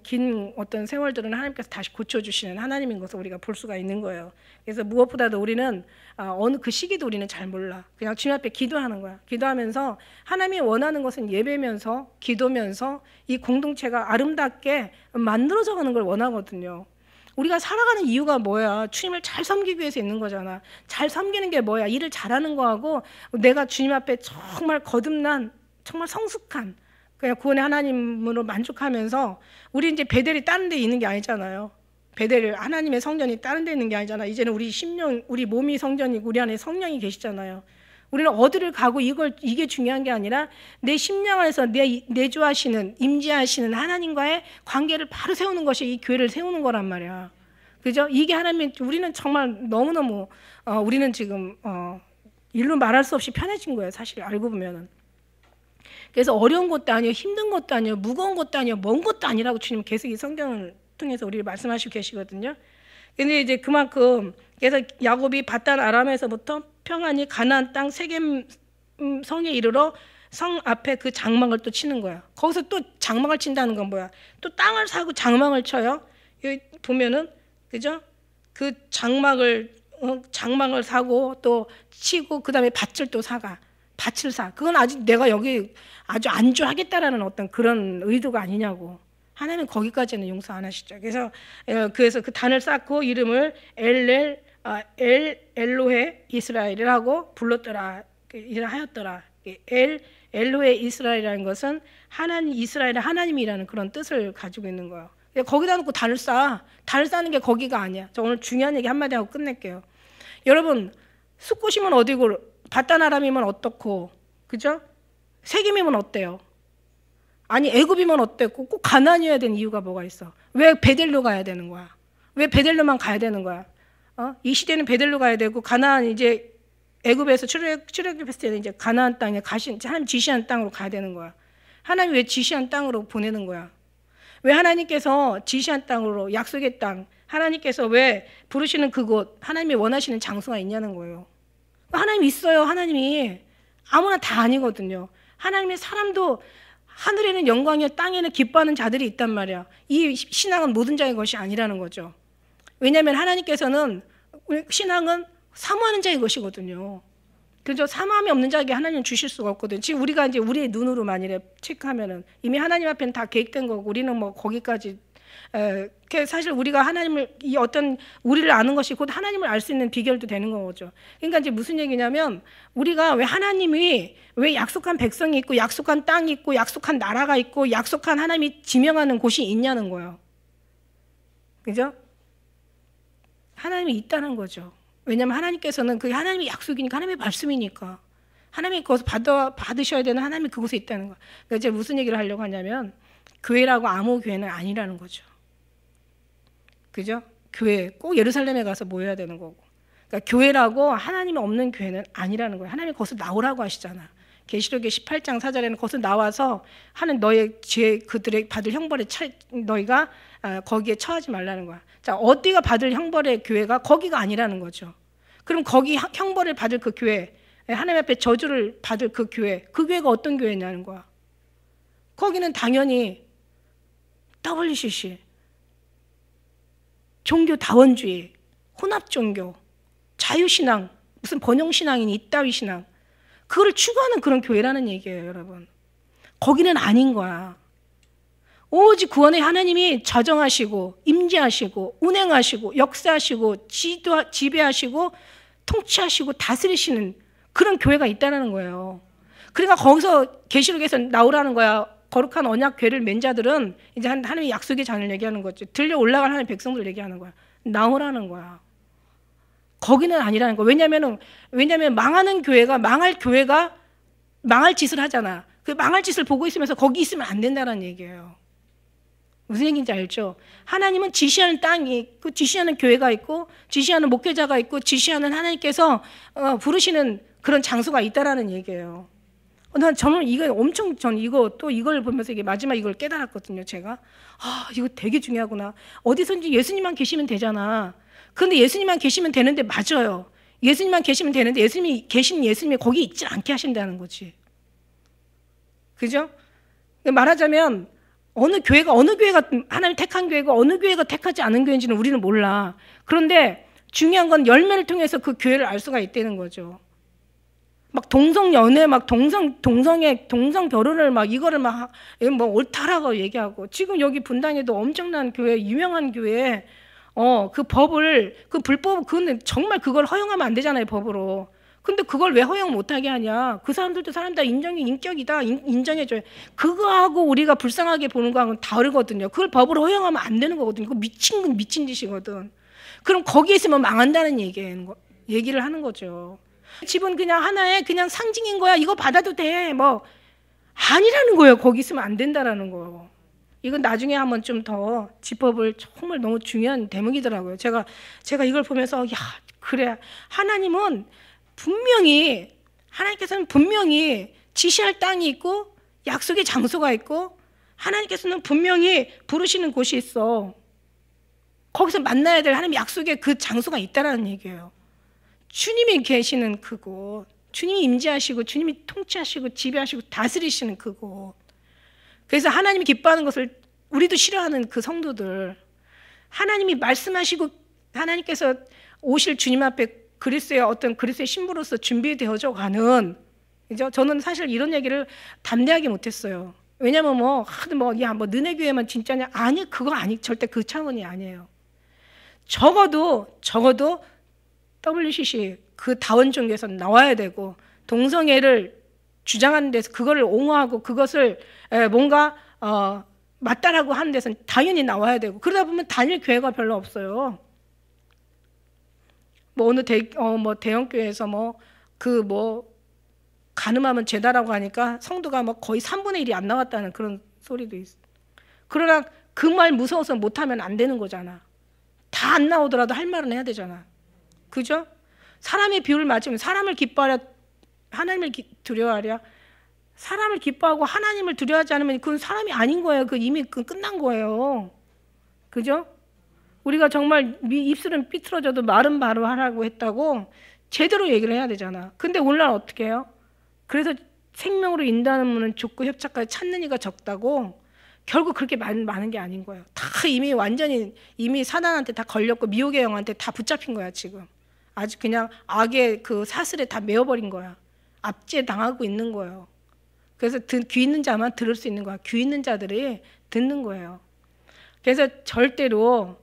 A: 긴 어떤 세월들은 하나님께서 다시 고쳐주시는 하나님인 것을 우리가 볼 수가 있는 거예요. 그래서 무엇보다도 우리는 어느 그 시기도 우리는 잘 몰라. 그냥 주님 앞에 기도하는 거야. 기도하면서 하나님이 원하는 것은 예배면서 기도면서 이 공동체가 아름답게 만들어져 가는 걸 원하거든요. 우리가 살아가는 이유가 뭐야? 주님을 잘 섬기기 위해서 있는 거잖아. 잘 섬기는 게 뭐야? 일을 잘하는 거하고 내가 주님 앞에 정말 거듭난 정말 성숙한 그냥 구원의 하나님으로 만족하면서 우리 이제 베델이 다른 데 있는 게 아니잖아요. 베델 하나님의 성전이 다른 데 있는 게 아니잖아. 이제는 우리 심령, 우리 몸이 성전이고 우리 안에 성령이 계시잖아요. 우리는 어디를 가고 이게 중요한 게 아니라 내 심령 안에서 내주하시는 임재하시는 하나님과의 관계를 바로 세우는 것이 이 교회를 세우는 거란 말이야. 그죠? 이게 하나님 우리는 정말 너무너무 우리는 지금 일로 말할 수 없이 편해진 거예요. 사실 알고 보면은. 그래서 어려운 것도 아니에요. 힘든 것도 아니에요. 무거운 것도 아니에요. 먼 것도 아니라고 주님 계속 이 성경을 통해서 우리를 말씀하시고 계시거든요. 근데 이제 그만큼 그래서 야곱이 바단 아람에서부터 평안히 가나안 땅 세겜 성에 이르러 성 앞에 그 장막을 또 치는 거야. 거기서 또 장막을 친다는 건 뭐야? 또 땅을 사고 장막을 쳐요. 여기 보면은 그죠? 그 장막을 사고 또 치고 그다음에 밭을 또 사가. 밭을 사. 그건 아직 내가 여기 아주 안주하겠다라는 어떤 그런 의도가 아니냐고. 하나님은 거기까지는 용서 안 하시죠. 그래서 그 단을 쌓고 이름을 엘로헤 이스라엘이라고 불렀더라. 하였더라. 엘로헤 이스라엘이라는 것은 하나님 이스라엘의 하나님이라는 그런 뜻을 가지고 있는 거예요. 거기다 놓고 단을 쌓아. 단을 쌓는 게 거기가 아니야. 저 오늘 중요한 얘기 한마디 하고 끝낼게요. 여러분 숫곳이면 어디고 바단 아람이면 어떻고 그죠? 세겜이면 어때요? 아니 애굽이면 어땠고 꼭 가나안이어야 되는 이유가 뭐가 있어? 왜 베델로 가야 되는 거야? 왜 베델로만 가야 되는 거야? 이 시대는 베델로 가야 되고 가나안 이제 애굽에서 출애굽했을 때는 이제 가나안 땅에 하나님 지시한 땅으로 가야 되는 거야. 하나님 왜 지시한 땅으로 보내는 거야? 왜 하나님께서 지시한 땅으로 약속의 땅 하나님께서 왜 부르시는 그곳 하나님이 원하시는 장소가 있냐는 거예요. 하나님이 있어요. 하나님이 아무나 다 아니거든요. 하나님의 사람도 하늘에는 영광이요 땅에는 기뻐하는 자들이 있단 말이야. 이 신앙은 모든 자의 것이 아니라는 거죠. 왜냐하면 하나님께서는 신앙은 사모하는 자의 것이거든요. 그죠? 사모함이 없는 자에게 하나님은 주실 수가 없거든요. 지금 우리가 이제 우리의 눈으로 만일에 체크하면은 이미 하나님 앞에는 다 계획된 거고 우리는 뭐 거기까지 사실 우리가 하나님을 이 어떤 우리를 아는 것이 곧 하나님을 알 수 있는 비결도 되는 거죠. 그러니까 이제 무슨 얘기냐면 우리가 왜 하나님이 왜 약속한 백성이 있고 약속한 땅이 있고 약속한 나라가 있고 약속한 하나님이 지명하는 곳이 있냐는 거예요. 그죠? 하나님이 있다는 거죠. 왜냐하면 하나님께서는 그게 하나님의 약속이니까 하나님의 말씀이니까 하나님이 그것을 받으셔야 되는 하나님이 그곳에 있다는 거예요. 그러니까 이제 무슨 얘기를 하려고 하냐면 교회라고 아무 교회는 아니라는 거죠. 그죠? 교회 꼭 예루살렘에 가서 모여야 되는 거고. 그러니까 교회라고 하나님이 없는 교회는 아니라는 거예요. 하나님이 거기서 나오라고 하시잖아. 계시록의 18장 4절에는 거기서 나와서 하는 너의 죄 그들의 받을 형벌에 너희가 거기에 처하지 말라는 거야. 자, 어디가 받을 형벌의 교회가 거기가 아니라는 거죠. 그럼 거기 형벌을 받을 그 교회, 하나님 앞에 저주를 받을 그 교회가 어떤 교회냐는 거야. 거기는 당연히 WCC, 종교다원주의, 혼합종교, 자유신앙, 무슨 번영신앙이니 이따위 신앙, 그걸 추구하는 그런 교회라는 얘기예요, 여러분. 거기는 아닌 거야. 오직 구원의 하나님이 자정하시고 임재하시고 운행하시고 역사하시고 지배하시고 통치하시고 다스리시는 그런 교회가 있다는 거예요. 그러니까 거기서 계시록에서 나오라는 거야. 거룩한 언약 궤를 맨 자들은 이제 하나님의 약속의 잔을 얘기하는 거지. 들려 올라갈 하나님의 백성들 얘기하는 거야. 나오라는 거야. 거기는 아니라는 거야. 왜냐면 망하는 교회가 망할 짓을 하잖아. 그 망할 짓을 보고 있으면서 거기 있으면 안 된다는 얘기예요. 무슨 얘기인지 알죠? 하나님은 지시하는 땅이 있고 지시하는 교회가 있고 지시하는 목회자가 있고 지시하는 하나님께서 부르시는 그런 장소가 있다라는 얘기예요. 저는 이걸 보면서 이게 마지막 이걸 깨달았거든요. 제가 이거 되게 중요하구나. 어디선지 예수님만 계시면 되잖아. 그런데 예수님만 계시면 되는데 맞아요. 예수님만 계시면 되는데 예수님이 거기 있지 않게 하신다는 거지. 그죠? 말하자면 어느 교회가 하나님 택한 교회고 어느 교회가 택하지 않은 교회인지는 우리는 몰라. 그런데 중요한 건 열매를 통해서 그 교회를 알 수가 있다는 거죠. 막 동성 연애, 막 동성 결혼을 막 이거를 막 뭐 옳다라고 얘기하고, 지금 여기 분당에도 엄청난 교회, 유명한 교회, 그 법을, 그 불법, 그건 정말 그걸 허용하면 안 되잖아요, 법으로. 근데 그걸 왜 허용 못하게 하냐? 그 사람들도 사람 다 인격이다, 인정해줘요. 그거하고 우리가 불쌍하게 보는 거하고는 다르거든요. 그걸 법으로 허용하면 안 되는 거거든요. 그거 미친 짓이거든. 그럼 거기에 있으면 망한다는 얘기를 하는 거죠. 집은 그냥 하나의 그냥 상징인 거야. 이거 받아도 돼. 뭐 아니라는 거예요. 거기 있으면 안 된다라는 거. 이건 나중에 한번 좀 더 짚어볼 정말 너무 중요한 대목이더라고요. 제가 이걸 보면서 야, 그래. 하나님께서는 분명히 지시할 땅이 있고 약속의 장소가 있고 하나님께서는 분명히 부르시는 곳이 있어. 거기서 만나야 될 하나님 약속의 그 장소가 있다라는 얘기예요. 주님이 계시는 그곳, 주님이 임재하시고 주님이 통치하시고 지배하시고 다스리시는 그곳. 그래서 하나님이 기뻐하는 것을 우리도 싫어하는 그 성도들, 하나님이 말씀하시고 하나님께서 오실 주님 앞에 그리스도의 신부로서 준비되어져 가는, 저는 사실 이런 얘기를 담대하게 못했어요. 왜냐면 너네 교회만 진짜냐? 아니, 절대 그 차원이 아니에요. 적어도 WCC 그 다원 종교에서 나와야 되고, 동성애를 주장하는 데서 그거를 옹호하고 그것을 뭔가 맞다라고 하는 데서는 당연히 나와야 되고, 그러다 보면 다닐 교회가 별로 없어요. 뭐 어느 대형 교회에서 간음하면 죄다라고 하니까 성도가 거의 3분의 1이 안 나왔다는 그런 소리도 있어. 그러나 그 말 무서워서 못하면 안 되는 거잖아. 다 안 나오더라도 할 말은 해야 되잖아. 그죠? 사람의 비유를 맞으면 사람을 기뻐하랴 하나님을 두려워하랴. 사람을 기뻐하고 하나님을 두려워하지 않으면 그건 사람이 아닌 거예요. 이미 끝난 거예요. 그죠? 우리가 정말 입술은 삐뚤어져도 말은 바로 하라고 했다고 제대로 얘기를 해야 되잖아. 근데 오늘날 어떻게 해요? 그래서 생명으로 인도하는 문은 좁고 협착까지 찾는 이가 적다고. 결국 그렇게 많은 게 아닌 거예요. 다 이미 사단한테 다 걸렸고 미혹의 영한테 다 붙잡힌 거야 지금. 아주 그냥 악의 그 사슬에 다 메어버린 거야. 압제 당하고 있는 거예요. 그래서 귀 있는 자만 들을 수 있는 거야. 귀 있는 자들이 듣는 거예요. 그래서 절대로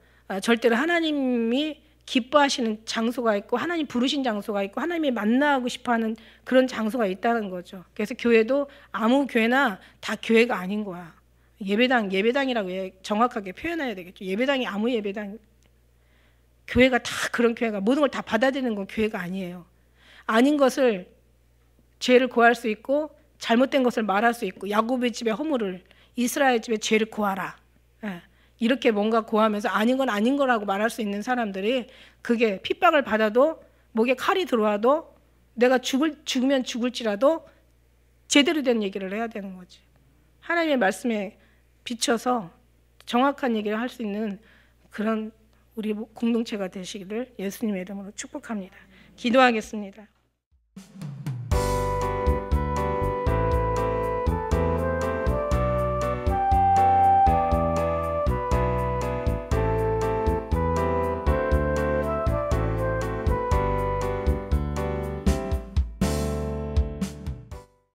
A: 하나님이 기뻐하시는 장소가 있고 하나님 부르신 장소가 있고 하나님이 만나고 싶어하는 그런 장소가 있다는 거죠. 그래서 교회도 아무 교회나 다 교회가 아닌 거야. 예배당이라고 정확하게 표현해야 되겠죠. 예배당이 아무 예배당, 교회가 다 그런 교회가 모든 걸 다 받아들이는 건 교회가 아니에요. 아닌 것을 죄를 고할 수 있고 잘못된 것을 말할 수 있고, 야곱의 집에 허물을, 이스라엘 집에 죄를 고하라. 이렇게 뭔가 고하면서 아닌 건 아닌 거라고 말할 수 있는 사람들이, 그게 핍박을 받아도 목에 칼이 들어와도 내가 죽으면 죽을지라도 제대로 된 얘기를 해야 되는 거지. 하나님의 말씀에 비춰서 정확한 얘기를 할 수 있는 그런 우리 공동체가 되시기를 예수님의 이름으로 축복합니다. 기도하겠습니다.